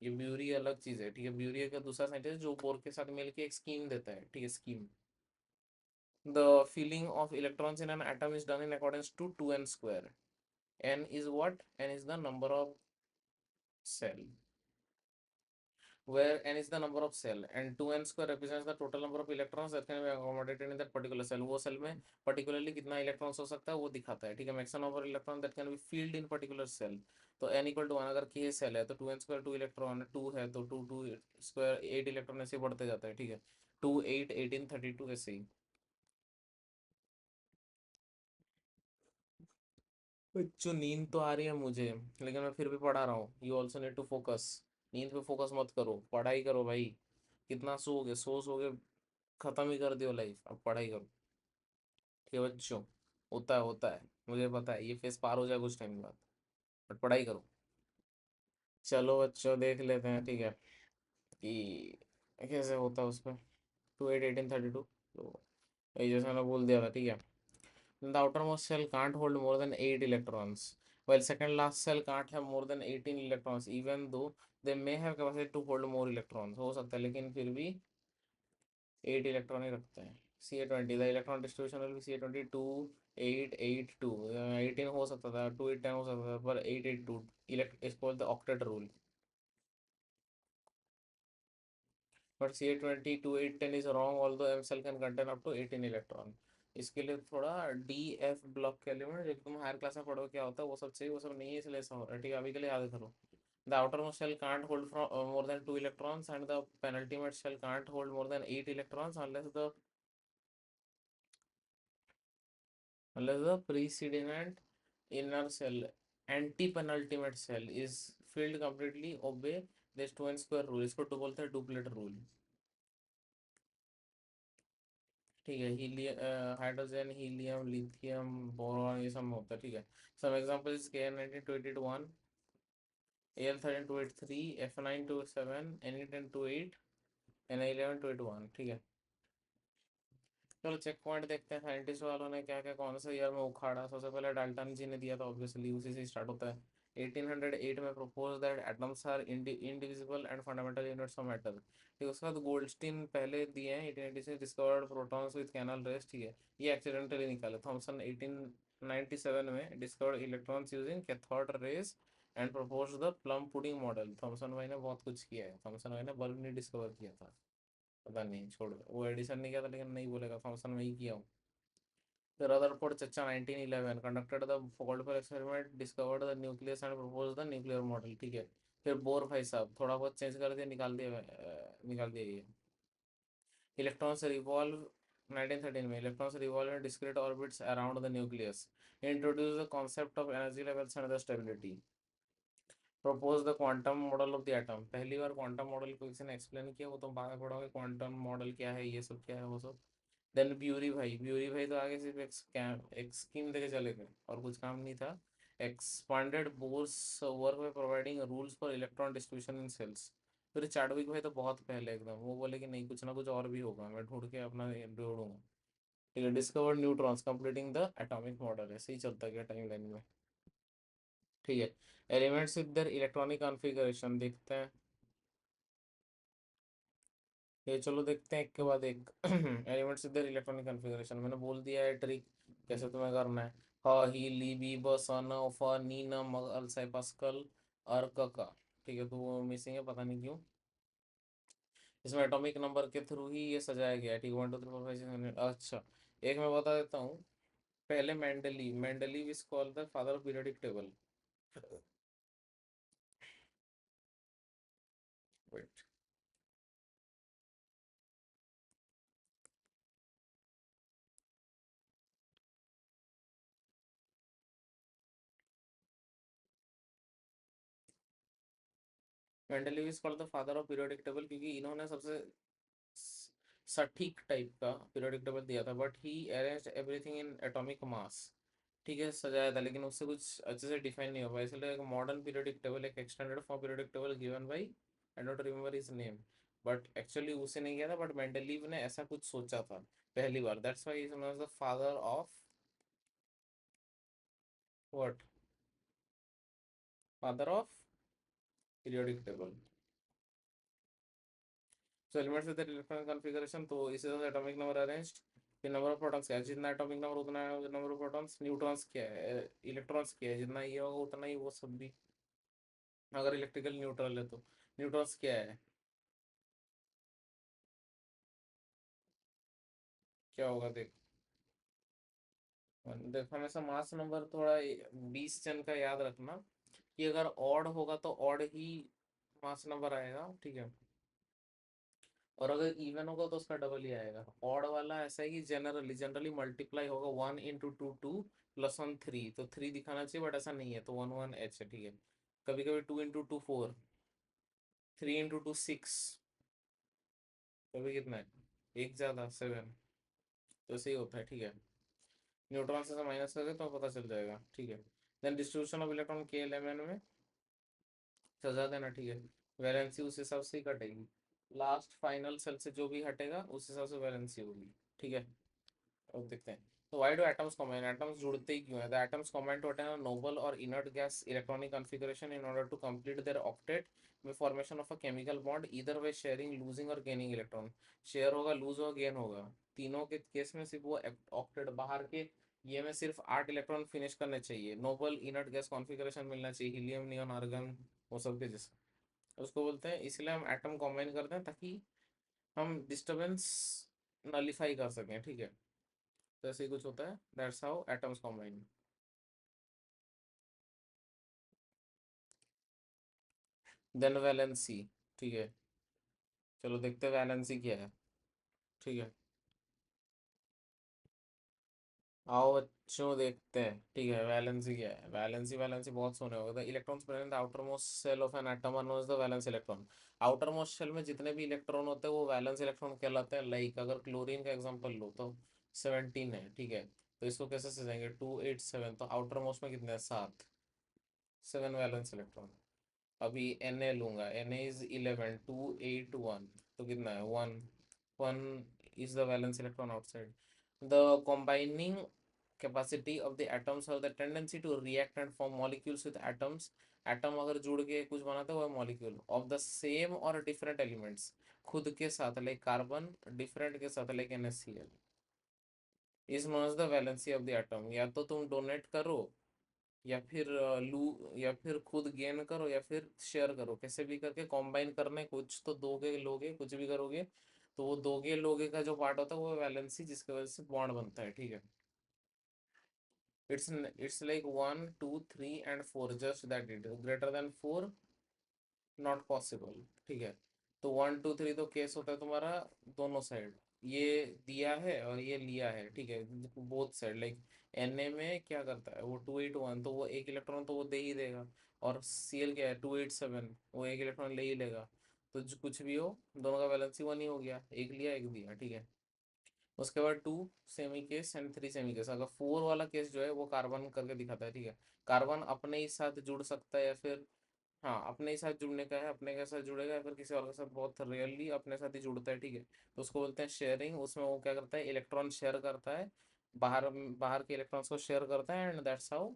ये ब्यूरी अलग चीज है, ठीक है। ब्यूरी का दूसरा साइंटिस्ट जो बोर के साथ मिलकर एक स्कीम देता है, ठीक है, scheme. The filling of electrons in an atom is done in accordance to 2n square. N is what? N is the number of cell, where n is the number of cell and 2n square represents the total number of electrons that can be accommodated in that particular cell, वो cell में particularly कितना electrons हो सकता है वो दिखाता है, ठीक है। Maximum number electron that can be filled in particular cell, तो n इक्वल टू 1, अगर k सेल है तो 2n स्क्वायर 2 इलेक्ट्रॉन, 2 है तो 2 2 स्क्वायर 8 इलेक्ट्रॉन, ऐसे बढ़ते जाता है, ठीक है। 2 8 18 32 ऐसे ही। बच्चों नींद तो आ रही है मुझे, लेकिन मैं फिर भी पढ़ा रहा हूँ, you also need to focus. नींद पे फोकस मत करो, पढ़ाई करो भाई। कितना सोओगे, सोओगे, खत्म ही कर दियो लाइफ, अब पढ़ाई करो, ठीक है बच्चों। होता है मुझे पता है, ये फेस पार हो जाए कुछ टाइम बाद, बट पढ़ाई करो। चलो बच्चों देख लेते हैं, ठीक है, कि कैसे होता है उस पर। 2 8 18 32, ये जैसे मैंने बोल दिया था, ठीक है। The outermost shell can't hold more than 8 electrons, while second last shell can't have more than 18 electrons, even though they may have capacity to hold more electrons। हो सकता है लेकिन फिर भी 8 इलेक्ट्रॉन ही रखते हैं। Ca20, the electron distribution will be Ca22 8 8 2। 18 हो सकता था, 2 8 10 हो सकता था, पर 8 8 2 elect is called the octet rule. But Ca20 2 8 10 is wrong, although M cell can contain up to 18 electron. इसके लिए थोड़ा डी एफ ब्लॉक के एलिमेंट जो तुम हायर क्लास में पढ़ो क्या होता है वो सब चाहिए, वो सब नहीं है, इसलिए ऐसा हो रहा है, ठीक है। अभी के लिए याद करो। The outermost shell can't hold from more than 2 electrons and the penultimate shell can't hold more than 8 electrons unless the precedent inner cell anti-penultimate cell is filled completely, obey this 2 n square rule। इसको तो बोलते हैं duplet rule, ठीक है। Helium, hydrogen, helium, lithium, boron, ये सब में होता है, ठीक है। Some example is Kn19 281, Al13 283, F9 287, Ne10 2 8, Na11 281, ठीक है। चलो चेक पॉइंट देखते हैं साइंटिस्ट वालों ने क्या क्या कौन से ईयर में उखाड़ा। सबसे पहले डाल्टन जी ने दिया था, ऑब्वियसली उसी से स्टार्ट होता है। 1808 में propose that atoms are indivisible and fundamental units of matter, ठीक है। उसके बाद गोल्डस्टीन पहले दिए हैं 1886, discovered protons with canal rays, ठीक है। ये एक्सीडेंटली निकाले। थॉमसन 1897 में discovered electrons using cathode rays and propose the plum pudding model. Thomson भाई ने बहुत कुछ किया है। थॉमसन भाई ने बल्ब नहीं डिस्कवर किया था, पता नहीं, छोड़ दो, वो एडिशन ने किया था लेकिन नहीं बोलेगा, थॉमसन में ही किया हूँ। फिर रदरफोर्ड चचा 1911 conducted the faultful experiment, discovered the nucleus and propose the nuclear model, ठीक है। फिर बोर भाई साहब थोड़ा बहुत चेंज कर दिया, निकाल दिया ये। इलेक्ट्रॉन्स रिवॉल्व 1913 में, electrons revolve in discrete orbits around the nucleus, introduce the concept of energy levels and the stability, propose the quantum model of the atom. पहली बार क्वांटम मॉडल को किसी ने एक्सप्लेन किया, वो तो बाद में पढ़ोगे क्वांटम मॉडल क्या है, ये सब क्या है वो सब। देन ब्यूरी भाई तो आगे सिर्फ एक स्कीम देके चले गए और कुछ काम नहीं था। एक्सपांडेड बोर्स वर्क में providing rules for electron distribution in cells. फिर चार्विक भाई तो बहुत पहले एकदम, वो बोले कि नहीं कुछ ना कुछ और भी होगा, मैं ढूंढ के अपना ढूंढूंगा, ठीक है। Discovered neutrons completing the atomic model, ऐसे ही चलता गया टाइम लाइन में, ठीक है। Elements with their electronic configuration देखते हैं, ये चलो देखते हैं एक के बाद एक। Elements with their electronic configuration मैंने बोल दिया है, ट्रिक कैसे तुम्हें करना है। ह ही ली बी ब स न फ नी न म अल साइ पास्कल अर्क का, ठीक है। तो वो मिसिंग है, पता नहीं क्यों। इसमें एटॉमिक नंबर के थ्रू ही ये सजाया गया है, ठीक है। 1 2 3 4 5 6 7 8। अच्छा, एक मैं बता देता हूँ। पहले Mendeleev is called the father of periodic table. Wait, Mendeleev is called the father of periodic table क्योंकि इन्होंने सबसे सटीक टाइप का पीरियोडिक टेबल दिया था, but he arranged everything in atomic mass, ठीक है, सजाया था, लेकिन उससे कुछ अच्छे से डिफाइन नहीं हो पाया। इसलिए एक मॉडर्न पीरियोडिक टेबल, एक extended form periodic table given by, I don't remember his name, but actually उसे नहीं किया था, बट मेंडलीव ने ऐसा कुछ सोचा था पहली बार। That's why he is known as the father of what, father of periodic table. So elements with electronic configuration, तो इसी तरह से एटॉमिक नंबर अरेंज्ड। फिर नंबर ऑफ प्रोटॉन्स क्या है, जितना एटॉमिक नंबर उतना नंबर ऑफ प्रोटॉन्स। न्यूट्रॉन्स क्या है, इलेक्ट्रॉन्स क्या है, जितना ये होगा उतना ही वो सब भी, अगर इलेक्ट्रिकल न्यूट्रल है तो। न्यूट्रॉन्स क्या है, क्या होगा देख। देख हमेशा मास नंबर थोड़ा 20 जन का याद रखना, कि अगर ऑड होगा तो ऑड ही मास नंबर आएगा, ठीक है। और अगर इवन होगा तो उसका डबल ही आएगा। ऑड वाला ऐसा है कि जनरली जनरली मल्टीप्लाई होगा 1 × 2 2 +1 3, तो 3 दिखाना चाहिए बट ऐसा नहीं है, तो 1 1 H है, ठीक है। कभी कभी 2 × 2 4, 3 × 2 6, कभी कितना है, एक ज़्यादा 7, तो ऐसे ही होता है, ठीक है। न्यूट्रॉन से माइनस करके तो पता चल जाएगा, ठीक है। Then distribution of electron K11 में सजा देना, ठीक है। वैलेंसी उस हिसाब से ही कटेगी, लास्ट फाइनल सेल से जो भी हटेगा उस हिसाब से वैलेंसी होगी, ठीक है। अब देखते हैं। तो why do atoms combine, atoms जुड़ते ही क्यों है? The atoms combine to attain a noble और inert gas electronic configuration in order to complete their octet with formation of a chemical bond either way sharing losing or gaining electron। Share होगा, loose होगा, gain होगा। तीनों के case में सिर्फ वो octet बाहर के ये में सिर्फ 8 इलेक्ट्रॉन फिनिश करने चाहिए, नोबल इनर्ट गैस कॉन्फ़िगरेशन मिलना चाहिए, हीलियम नियॉन आर्गन वो सब के जैसे। उसको बोलते हैं, इसलिए हम एटम कॉम्बाइन करते हैं ताकि हम डिस्टरबेंस नलीफाई कर सकें, ठीक है। तो ऐसे ही कुछ होता है, that's how atoms combine. Then valency, ठीक है। चलो देखते हैं वैलेंसी क्या है, ठीक है। आओ बच्चों देखते हैं, ठीक है, वैलेंसी क्या है। वैलेंसी, वैलेंसी बहुत सुने होंगे। The electrons present the outermost cell of an atom are known as the valence electron. Outermost shell में जितने भी इलेक्ट्रॉन होते हैं वो वैलेंस इलेक्ट्रॉन कहलाते हैं। लाइक अगर क्लोरीन का एग्जांपल लो तो 17 है, ठीक है। तो इसको कैसे सजाएंगे, 2 8 7, तो आउटर मोस्ट में कितने हैं, 7, 7 वैलेंस इलेक्ट्रॉन। अभी Na लूंगा, Na इज 11, 2 8 1, तो कितना है, 1, 1 is the valence electron outside। The combining capacity of the atoms or the tendency to react and form molecules with atoms। Atom अगर जुड़ के कुछ बनाते हैं वो मॉलिक्यूल ऑफ द सेम और डिफरेंट एलिमेंट्स, खुद के साथ लाइक कार्बन, डिफरेंट के साथ like NaCl, is known as the valency of the atom. या तो तुम डोनेट करो, या फिर या फिर खुद गेन करो, या फिर शेयर करो, कैसे भी करके कॉम्बाइन करने, कुछ तो दोगे लोगे, कुछ भी करोगे तो वो दोगे लोगे का जो पार्ट होता है वो वैलेंसी, जिसकी वजह से बॉन्ड बनता है, ठीक है। It's like 1 2 3 and 4, just that it, greater than 4 not possible, ठीक है। तो 1 2 3 तो केस होता है तुम्हारा दोनों साइड, ये दिया है और ये लिया है, ठीक है, बोथ साइड। लाइक Na में क्या करता है वो 2 8 1, तो वो एक इलेक्ट्रॉन तो वो दे ही देगा। और Cl क्या है, 2 8 7, वो एक इलेक्ट्रॉन ले ही लेगा। तो जो कुछ भी हो, दोनों का वैलेंसी 1 ही हो गया, एक लिया एक दिया, ठीक है। उसके बाद 2 semi case and 3 semi case. अगर 4 वाला केस जो है वो कार्बन करके दिखाता है, ठीक है। कार्बन अपने ही साथ जुड़ सकता है, या फिर हाँ अपने ही साथ जुड़ने का है, अपने के साथ जुड़ेगा, या फिर किसी और के साथ, बहुत रेयरली अपने साथ ही जुड़ता है, ठीक है। तो उसको बोलते हैं शेयरिंग। उसमें वो क्या करता है, इलेक्ट्रॉन शेयर करता है, बाहर बाहर के इलेक्ट्रॉन्स को शेयर करता है, and that's how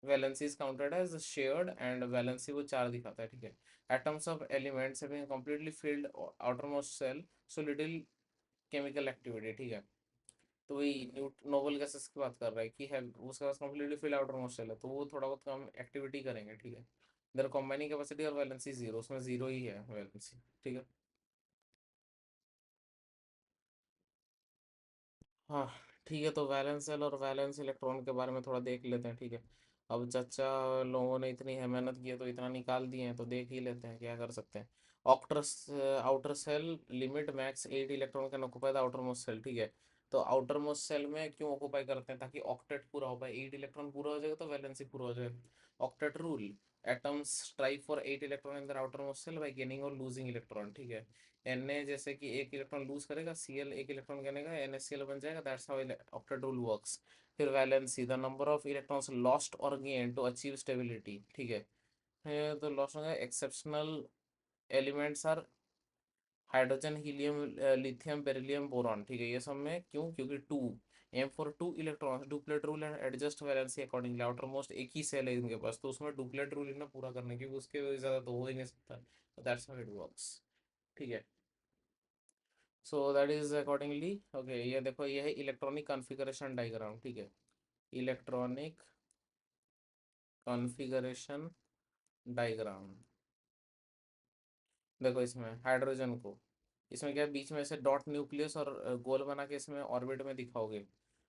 valency is counted as shared, and valency वो 4 दिखाता है, ठीक है। Atoms of elements having completely filled outermost cell, so little chemical activity, ठीक है। तो वही नोबल गैसेस की बात कर रहा है कि है उसके पास completely fill outermost shell है, तो वो थोड़ा बहुत कम एक्टिविटी करेंगे, ठीक है। देयर कॉम्बाइनिंग कैपेसिटी और वैलेंसी जीरो, उसमें जीरो ही है वैलेंसी, ठीक है। हाँ ठीक है, तो वैलेंस सेल और वैलेंस इलेक्ट्रॉन के बारे में थोड़ा देख लेते हैं, ठीक है। अब चचा लोगों ने इतनी है मेहनत की है तो इतना निकाल दिए हैं, तो देख ही लेते हैं क्या कर सकते हैं। Octet outer shell limit max 8 electron can occupy the outermost shell, ठीक है। तो आउटर मोस्ट सेल में क्यों ऑक्यूपाई करते हैं, ताकि ऑक्टेट पूरा हो पाए, 8 इलेक्ट्रॉन पूरा हो जाएगा तो वैलेंसी पूरा हो जाएगा। Octet rule, atoms strive for 8 electron in the outermost shell by gaining और लूजिंग इलेक्ट्रॉन, ठीक है। Na जैसे कि एक इलेक्ट्रॉन लूज करेगा, Cl एक इलेक्ट्रॉन कहने का, NaCl बन जाएगा, that's how octet rule works. फिर valency, the number of electrons lost और गेन टू अचीव स्टेबिलिटी, ठीक है। तो लॉस्ट होगा, exceptional elements are hydrogen, helium, lithium, beryllium, boron, ठीक है। ये सब में क्यों, क्योंकि to aim for two electrons, duplet rule and adjust valency accordingly. Outermost एक ही सेल है इनके पास, तो उसमें डुप्लेट रूल इन्हें पूरा करने, क्योंकि उसके ज्यादा तो हो ही नहीं सकता, तो दैट्स हाउ इट वर्क्स, ठीक है। So that is accordingly okay. ये देखो, ये है इलेक्ट्रॉनिक कॉन्फ़िगरेशन डायग्राम, ठीक है। इलेक्ट्रॉनिक कॉन्फ़िगरेशन डायग्राम, देखो इसमें हाइड्रोजन को, इसमें क्या है, बीच में से डॉट न्यूक्लियस और गोल बना के इसमें ऑर्बिट में दिखाओगे।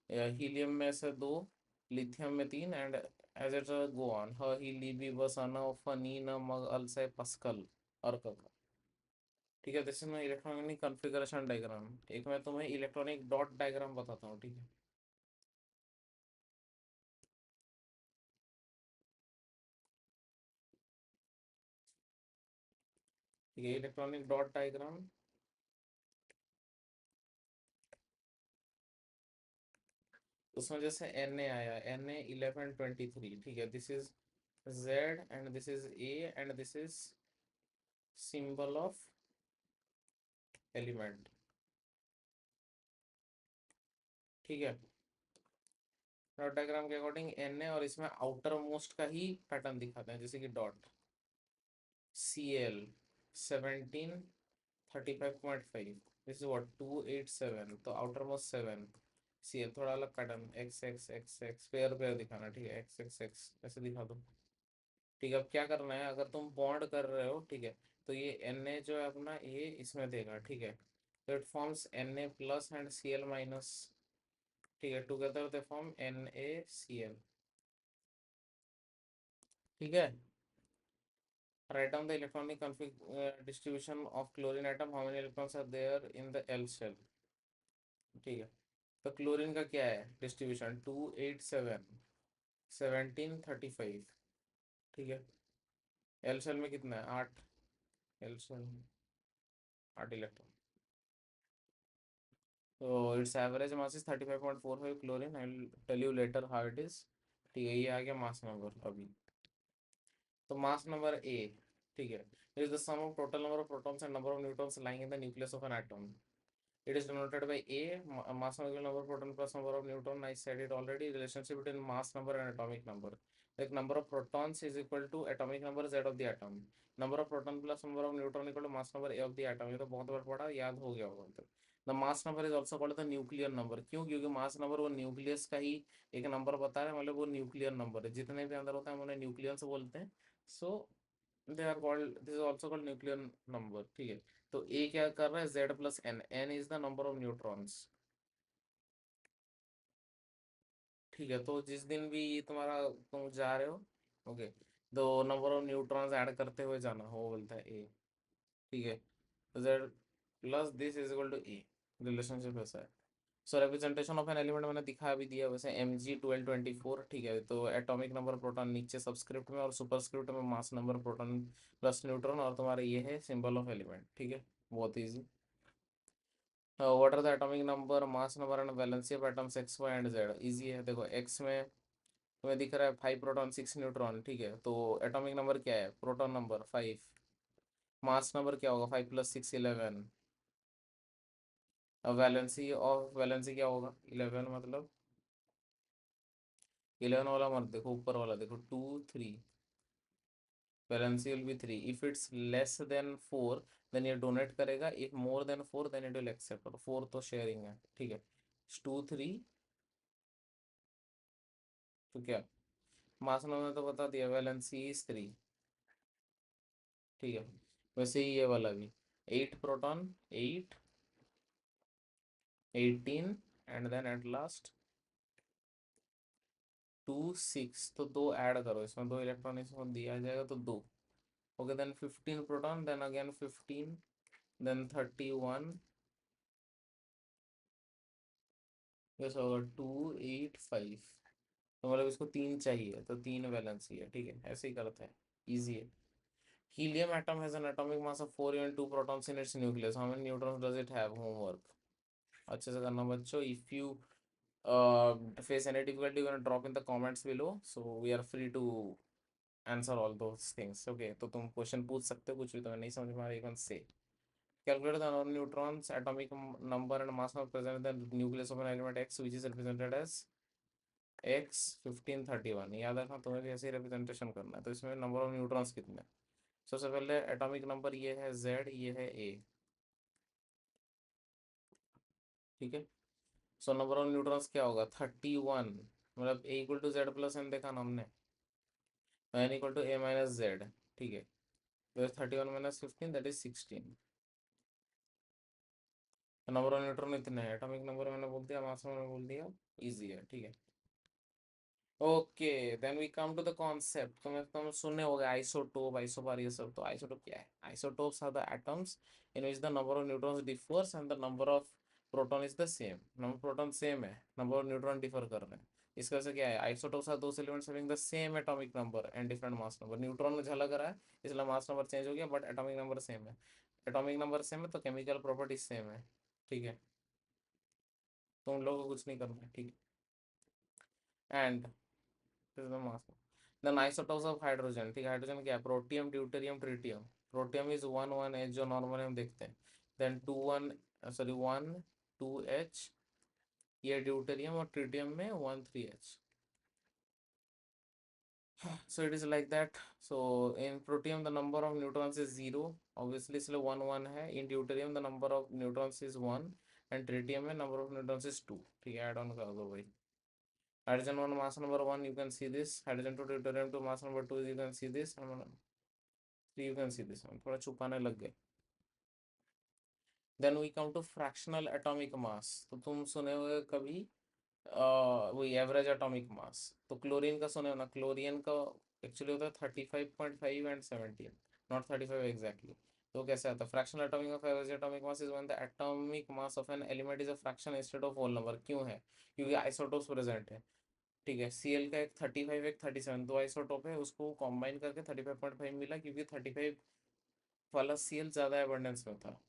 हीलियम में से 2, लिथियम में 3, and as it go on, ह ही ली बी बस अन फनी न मग अल से पस्कल और कक, ठीक है। This is my electronic configuration diagram. एक मैं तुम्हें इलेक्ट्रॉनिक डॉट डायग्राम बताता हूँ, ठीक है। ठीक है, इलेक्ट्रॉनिक डॉट डायग्राम, उसमें जैसे Na आया, Na 11 23, ठीक है। This is Z and this is A and this is symbol of element, ठीक है। डॉट डायग्राम के अकॉर्डिंग एन है और इसमें आउटर मोस्ट का ही पैटर्न दिखाते हैं, जैसे कि dot CL 17 35.5, this is what 287, तो आउटर मोस्ट 7, CL थोड़ा अलग pattern x x x x pair pair दिखाना, ठीक है, एक्स एक्स एक्स ऐसे दिखा दो। ठीक है, अब क्या करना है, अगर तुम बॉन्ड कर रहे हो, ठीक है, तो ये Na जो है अपना ये इसमें देगा, ठीक है, तो it forms Na plus and Cl minus, ठीक है, टुगेदर दे फॉर्म NaCl। ठीक है, write down the electronic distribution of chlorine atom, how many electrons are there in the L shell। ठीक है, तो क्लोरीन का क्या है डिस्ट्रीब्यूशन, 287 17 35, ठीक है, एल शेल में कितना है 8, एल शेल में 8 इलेक्ट्रॉन, तो it's average mass is 35.45 chlorine, I will tell you later how it is. ठीक है, ये आ गया मास नंबर अभी। तो मास नंबर ए, ठीक है, is the sum of total number of protons and number of neutrons lying in the nucleus of an atom. It is denoted by A, mass molecular number, proton plus number of neutron. I said it already. Relationship between mass number and atomic number. Like number of protons is equal to atomic number Z of the atom. Number of proton plus number of neutron equal to mass number A of the atom. ये तो बहुत बार पढ़ा, याद हो गया होगा मतलब। The mass number is also called the nuclear number। क्यों? क्योंकि mass number वो न्यूक्लियस का ही एक नंबर बता रहा है, मतलब वो न्यूक्लियर नंबर है, जितने भी अंदर होता है हम उन्हें न्यूक्लियस बोलते हैं। So they are called, this is also called nuclear number. ठीक है, तो ए क्या कर रहा है, Z plus N, N is the number of neutrons. ठीक है, तो जिस दिन भी तुम्हारा तुम जा रहे हो, ओके, तो नंबर ऑफ न्यूट्रॉन्स ऐड करते हुए जाना, वो बोलता है ए। ठीक है, तो Z plus this is equal to A, relationship ऐसा है। So representation of an element मैंने दिखा भी दिया वैसे, Mg 1224। ठीक है, तो एटॉमिक नंबर प्रोटॉन नीचे सबस्क्रिप्ट में और सुपरस्क्रिप्ट में mass number proton plus neutron, और तुम्हारा ये है सिंबल ऑफ एलिमेंट। ठीक है, बहुत easy. What are the atomic number, mass number and valency of atoms X Y and Z. Easy है, देखो एक्स में तुम्हें दिख रहा है 5 प्रोटॉन 6 न्यूट्रॉन। ठीक है, तो एटॉमिक नंबर क्या है, प्रोटॉन नंबर 5, मास नंबर क्या होगा 5 + 6 11, अब वैलेंसी क्या होगा 11, मतलब 11 वाला मत देखो, ऊपर वाला देखो 2 3, valency will be 3। If it's less than 4 then ये डोनेट करेगा, if more than 4 then it will accept, और 4 तो शेयरिंग है। ठीक है, 2 3, तो क्या मास नंबर तो बता दिया, वैलेंसी इज 3। ठीक है, वैसे ही ये वाला भी 8 proton 8 18, and then at last 2 6, तो दो ऐड करो इसमें, दो इलेक्ट्रॉन इसमें दिया जाएगा तो दो। Okay, then 15 proton, then again 15, then 31, yes होगा 2 8 5, तो मतलब इसको 3 चाहिए, तो 3 वैलेंसी है। ठीक है, ऐसे ही करते हैं, इजी है। Helium atom has an atomic mass of 4 and 2 protons in its nucleus, how many neutrons does it have? Homework अच्छे से करना बच्चों। If you face any difficulty, you're gonna drop in the comments below, so we are free to answer all those things। okay, तो तुम question पूछ सकते हो, कुछ भी तुम्हें नहीं समझ में आ रहा है, you can say। Calculate the number of neutrons, atomic number and mass number present in the nucleus of an element X, which is represented as X 1531। याद रखना, तुम्हें भी ऐसे ही रिप्रेजेंटेशन करना है। तो इसमें नंबर ऑफ न्यूट्रॉन्स कितने हैं? सबसे पहले एटॉमिक नंबर ये है Z, ये है A। ठीक है, सो नंबर ऑफ न्यूट्रॉन्स क्या होगा 31, मतलब A equal to Z plus N देखा ना हमने, N equal to A minus Z. ठीक है, तो 31 - 15 that is 16। Number of neutron इतने हैं, एटॉमिक नंबर मैंने बोल दिया, मास मैंने बोल दिया, इजी है। ठीक है, okay, then we come to the concept. तुम सुनने हो गए आइसोटोप, आइसोबार, ये सब। तो आइसोटोप क्या है? Isotopes are the atoms in which the number of neutrons differs and the number of proton is the same. Number proton same है, नंबर ऑफ न्यूट्रॉन डिफर कर रहे हैं। इसका वजह से क्या है, isotopes are those elements having the same atomic number and different mass number. Neutron में झलक रहा है इसलिए मास नंबर चेंज हो गया, बट एटॉमिक नंबर सेम है। एटॉमिक नंबर सेम है तो केमिकल प्रॉपर्टीज सेम है। ठीक है, तुम लोगों को कुछ नहीं करना है। ठीक है, and this is the mass. Then isotopes of hydrogen. ठीक है, हाइड्रोजन क्या है, protium deuterium tritium. Protium is 1 1 H, जो नॉर्मली हम देखते हैं। देन 2 1, सॉरी 1 2 H, ये ड्यूटेरियम और ट्रिटियम में 1 3H. So it is like that. So in protium the number of neutrons is 0, obviously इसलिए 1 1 है. In deuterium the number of neutrons is 1 and tritium में number of neutrons is 2. ठीक है, add on कर दो भाई. Hydrogen 1 mass number 1, you can see this. Hydrogen 2 deuterium 2 mass number 2, you can see this. And 3 you can see this. थोड़ा छुपाने लग गए. Then we come to fractional atomic mass. तो तुम सुने होगे कभी वही एवरेज एटॉमिक मास. तो क्लोरीन का सुने हो ना, क्लोरीन का एक्चुअली होता है 35.5 एंड 17, नॉट 35 एग्जैक्टली. तो कैसे आता है fractional atomic of average atomic mass is when the atomic mass of an element is a fraction instead of whole number. क्यों है? क्योंकि आइसोटोप्स प्रेजेंट है. ठीक है, Cl का एक 35 एक 37, दो आइसोटोप है, उसको कॉम्बाइन करके 35.5 मिला क्योंकि 35 वाला Cl ज्यादा एबंडेंस में था.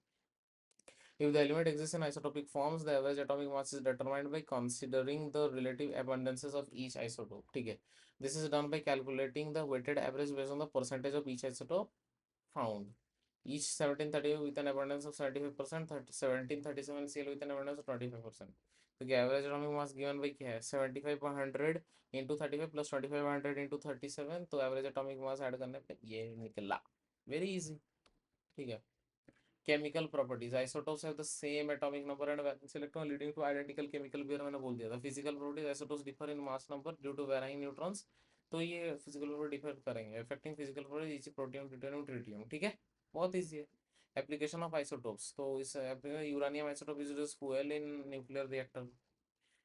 If the element exists in isotopic forms, the average atomic mass is determined by considering the relative abundances of each isotope. ठीक है, this is done by calculating the weighted average based on the percentage of each isotope found. Each 1735 with an abundance of 75%, 1737 Cl with an abundance of 25%. तो क्या average atomic mass given by क्या है 75/100 into 35 plus 25/100 into 37. तो average atomic mass add करने पे ये निकला. Very easy. ठीक है. Chemical properties, isotopes have the same atomic number and valence electron leading to identical chemical pair. मैंने बोल दिया था. Physical properties, isotopes differ in mass number due to varying neutrons. तो ये फिजिकल प्रॉपर्टी डिफर करेंगे. Affecting physical properties protium deuterium tritium. ठीक है, बहुत ईजी है. एप्लीकेशन ऑफ आइसोटोप्स, तो इस uranium isotope is used fuel in nuclear reactor.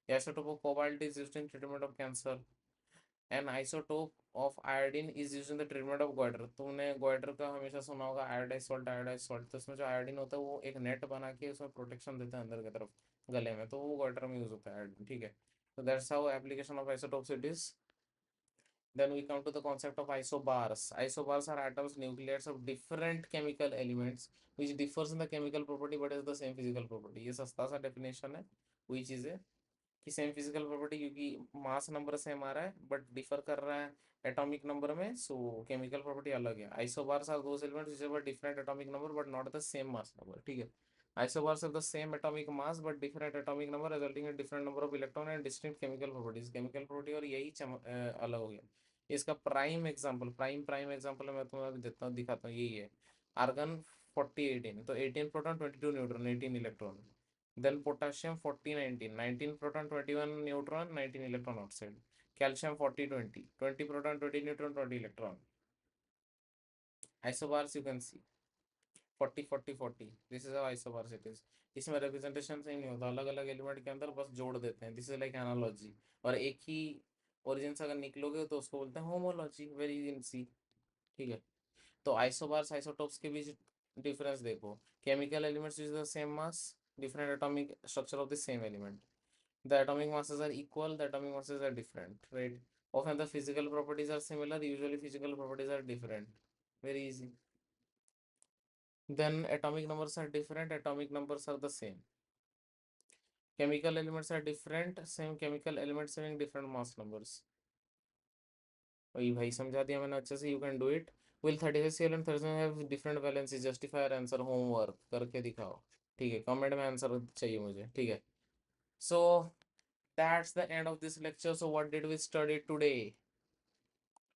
Isotope of cobalt is used in treatment of cancer. N isotope of iodine is used in the treatment of goitre. तुमने goitre का हमेशा सुना होगा, iodise salt iodise salt. तो उसमें जो iodine होता है वो एक नेट बना के उसमें प्रोटेक्शन देता है अंदर की तरफ गले में, तो वो गोइटर में यूज होता है आयोडीन. ठीक है, तो that's how application of isotopes it is. Then we come to the concept of isobars. Isobars are atoms, nucleates of different chemical elements which differs in the chemical property but has the same physical property. ये सस्ता सा definition है. which is है कि same physical property, क्योंकि mass number same आ रहा है but differ कर रहा है एटॉमिक नंबर में, सो केमिकल प्रॉपर्टी अलग है. Isobars are those elements which have different atomic number but not the same mass number. ठीक है, isobars have the same atomic mass but different atomic number resulting in different number of electron and distinct chemical properties. Chemical property और यही अलग हो गया. इसका prime example, prime example मैं तुम्हें अभी देता हूँ, दिखाता हूँ. यही है आर्गन 40 18. तो 18 proton 22 neutron 18 electron. Then potassium 40 19, 19 proton 21 neutron 19 electron outside. Calcium 40 20, 20 proton 20 neutron 20 electron. Isobars you can see 40 40 40. This is how isobars it is. इसमें representation सही नहीं होता, अलग अलग एलिमेंट के अंदर बस जोड़ देते हैं. This is like analogy. और एक ही ओरिजिन से अगर निकलोगे तो उसको बोलते हैं होमोलॉजी. Very easy. ठीक है, तो आइसोबार्स आइसोटोप्स के बीच डिफरेंस देखो. Chemical elements use the same mass, different atomic structure of the same element. The atomic masses are equal, the atomic masses are different, right? Often the physical properties are similar, usually physical properties are different. Very easy. Then atomic numbers are different, atomic numbers are the same. Chemical elements are different, same chemical elements having different mass numbers. वही भाई समझा दिया मैंने अच्छे से. You can do it. Will 36 and 37 have different valency. Justify your answer homework करके दिखाओ. ठीक है, कमेंट में आंसर चाहिए मुझे. ठीक है, so that's the end of this lecture. So what did we study today?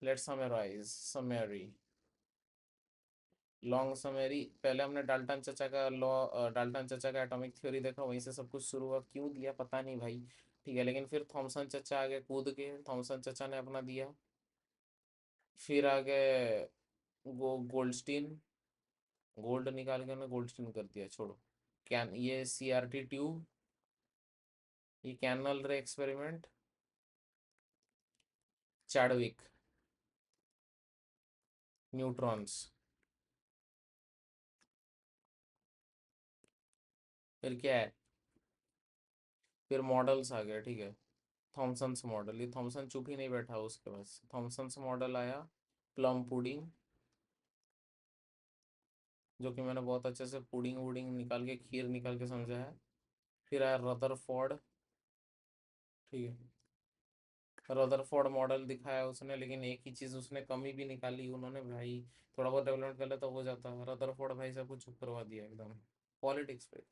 Let's summarize. Summary. Long summary. पहले हमने डाल्टन चचा का लॉ, डाल्टन चचा का एटॉमिक थ्योरी देखा, वहीं से सब कुछ शुरू हुआ. क्यों दिया पता नहीं भाई. ठीक है, लेकिन फिर थॉमसन चचा आगे कूद के, थॉमसन चचा ने अपना दिया. फिर आगे गोल्डस्टीन, गोल्ड निकाल के उन्होंने गोल्डस्टीन कर दिया. छोड़ो. कैन ये CRT ट्यूब, ये canal ray experiment, Chadwick, neutrons. फिर क्या है, फिर मॉडल्स आ गए. ठीक है, थॉमसन्स मॉडल. ये थॉमसन चुप ही नहीं बैठा उसके पास. थॉमसन्स मॉडल आया. प्लम पुडिंग, जो कि मैंने बहुत अच्छे से पुडिंग वुडिंग निकाल के, खीर निकाल के समझा है. फिर आया रदरफोर्ड. ठीक है, रदरफोर्ड मॉडल दिखाया उसने, लेकिन एक ही चीज़ उसने कमी भी निकाली उन्होंने भाई. थोड़ा बहुत डेवलपमेंट कर ले तो हो जाता. रदरफोर्ड भाई सब कुछ चुप करवा दिया एकदम. पॉलिटिक्स पे.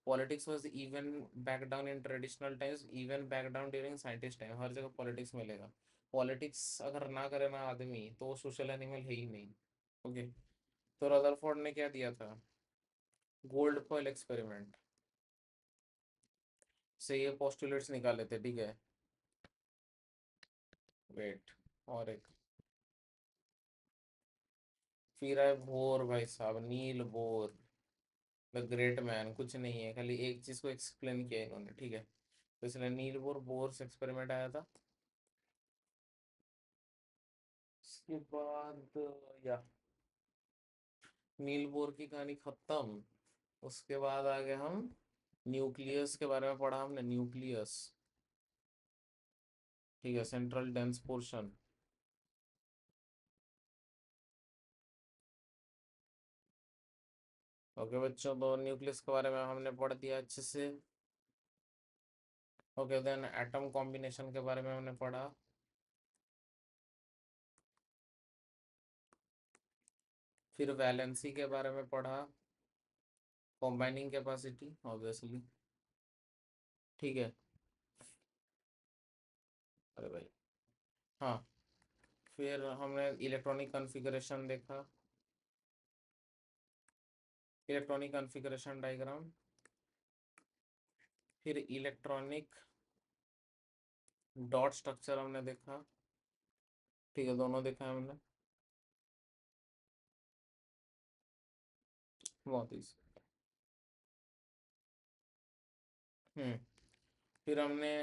Politics was even back down in traditional times, even back down during scientist time, हर जगह पॉलिटिक्स मिलेगा। पॉलिटिक्स अगर ना करे ना आदमी तो सोशल एनिमल है ही नहीं। ओके, तो रदरफोर्ड ने क्या दिया था, गोल्ड फॉइल एक्सपेरिमेंट से ये पोस्टुलेट्स निकाले थे, ठीक है। वेट, और एक फिर आए बोर, भाई साहब Niels Bohr, the great man, कुछ नहीं है, खाली एक चीज को एक्सप्लेन किया इन्होंने, ठीक है। तो इसलिए नील बोर, बोर्स एक्सपेरिमेंट आया था। उसके बाद या नील बोर की कहानी खत्म। उसके बाद आ गए हम, न्यूक्लियस के बारे में पढ़ा हमने, न्यूक्लियस, ठीक है, सेंट्रल डेंस पोर्शन। ओके बच्चों, तो न्यूक्लियस के बारे में हमने पढ़ दिया अच्छे से। ओके, देन एटम कॉम्बिनेशन के बारे में हमने पढ़ा। फिर वैलेंसी के बारे में पढ़ा, कॉम्बाइनिंग कैपेसिटी ऑब्वियसली, ठीक है। अरे भाई, हाँ, फिर हमने इलेक्ट्रॉनिक कॉन्फ़िगरेशन देखा, इलेक्ट्रॉनिक कॉन्फ़िगरेशन डायग्राम। फिर इलेक्ट्रॉनिक डॉट स्ट्रक्चर हमने देखा, ठीक है, दोनों देखा है हमने, बहुत ही। हम्म, फिर हमने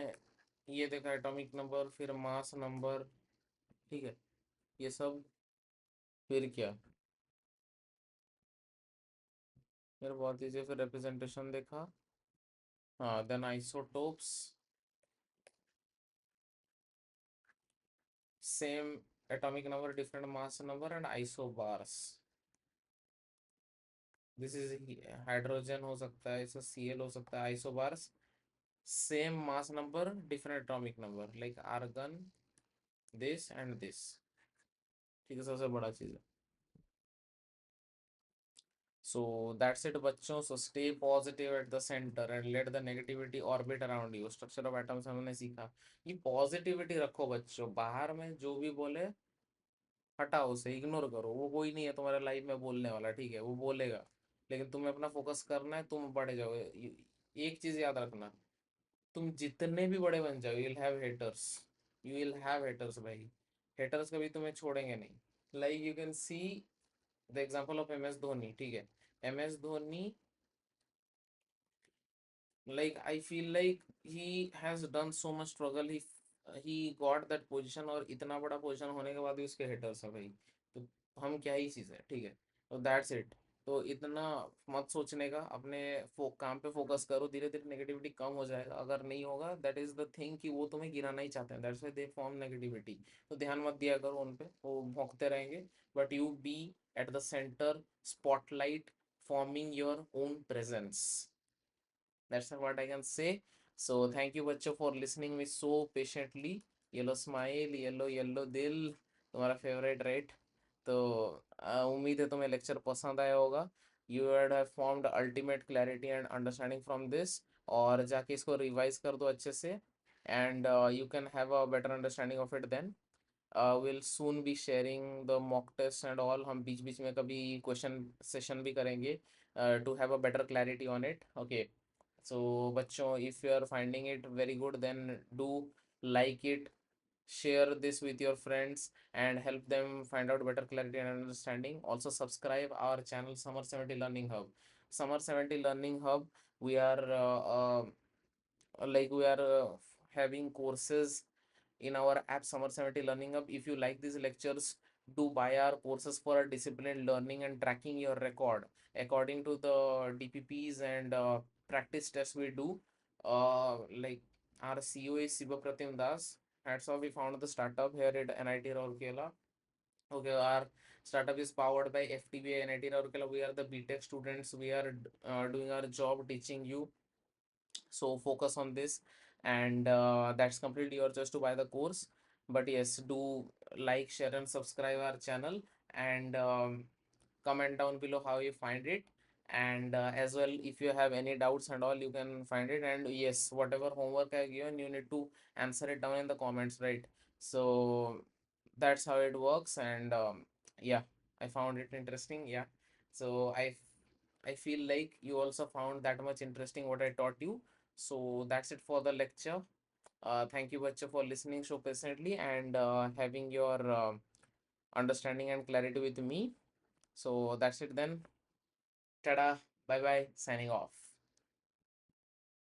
ये देखा एटॉमिक नंबर, फिर मास नंबर, ठीक है, ये सब। फिर क्या, फिर बहुत ही, फिर रिप्रेजेंटेशन देखा। हाँ, then isotopes, same atomic number, different mass number and isobars. This is hydrogen हो सकता है, इसका Cl हो सकता है, isobars same mass number different atomic number, like argon, this and this, ठीक है, सबसे बड़ा चीज है। सो दैट्स इट बच्चों, so stay positive eight the centre and let the negativity orbit around you. Structure of atoms हमने सीखा, ये पॉजिटिविटी रखो बच्चों, बाहर में जो भी बोले हटाओ उसे, इग्नोर करो, वो कोई नहीं है तुम्हारे लाइफ में बोलने वाला, ठीक है, वो बोलेगा, लेकिन तुम्हें अपना फोकस करना है, तुम बढ़ जाओ। एक चीज याद रखना, तुम जितने भी बड़े बन जाओ, you will have haters, you will have haters भाई, हेटर्स कभी तुम्हें छोड़ेंगे नहीं। Like you can see the example of M S Dhoni, ठीक है। M S Dhoni, like I feel like he has done so much struggle, he got that position, और इतना बड़ा पोजीशन होने के बाद भी उसके haters है भाई। तो हम क्या ही चीज़ है, ठीक है, तो दैट्स इट। तो इतना मत सोचने का, अपने काम पे फोकस करो, धीरे धीरे नेगेटिविटी कम हो जाएगा, अगर नहीं होगा दैट इज द थिंग कि वो तुम्हें गिराना ही चाहते हैं, that's why they form negativity. तो ध्यान मत दिया करो उन पे, वो भौंकते रहेंगे, but you be at the centre, spotlight, forming your own presence. That's what I can say. So thank you बच्चों for listening me so patiently. Yellow smile, yellow yellow दिल, तुम्हारा फेवरेट, राइट। तो उम्मीद है तुम्हें लेक्चर पसंद आया होगा। You would have formed ultimate clarity and understanding from this, और जाके इसको रिवाइज कर दो अच्छे से, and you can have a better understanding of it then. Will soon be sharing the mock test and all, हम बीच बीच में कभी क्वेश्चन सेशन भी करेंगे to have a better clarity on it, okay. So बच्चों, if you are finding it very good, then do like it, share this with your friends, and help them find out better clarity and understanding. Also subscribe our channel, Summer 70 Learning Hub. Summer 70 Learning Hub, we are like we are having courses in our app Summer 70 Learning Hub. If you like these lectures, do buy our courses for a disciplined learning and tracking your record according to the DPPs and practice tests we do. Like our CEO is Siva Pratim Das. Hats off, we found the startup here at NIT Rourkela. Okay, our startup is powered by FTBI NIT Rourkela. We are the BTech students. We are doing our job teaching you, so focus on this, and that's completely your choice to buy the course. But yes, do like, share and subscribe our channel, and comment down below how you find it. And as well, if you have any doubts and all, you can find it. And yes, whatever homework I given, you need to answer it down in the comments, right? So that's how it works. And yeah, I found it interesting. Yeah, so I feel like you also found that much interesting what I taught you. So that's it for the lecture. Thank you, Bacha, for listening so patiently and having your understanding and clarity with me. So that's it then. Tada, bye bye, signing off.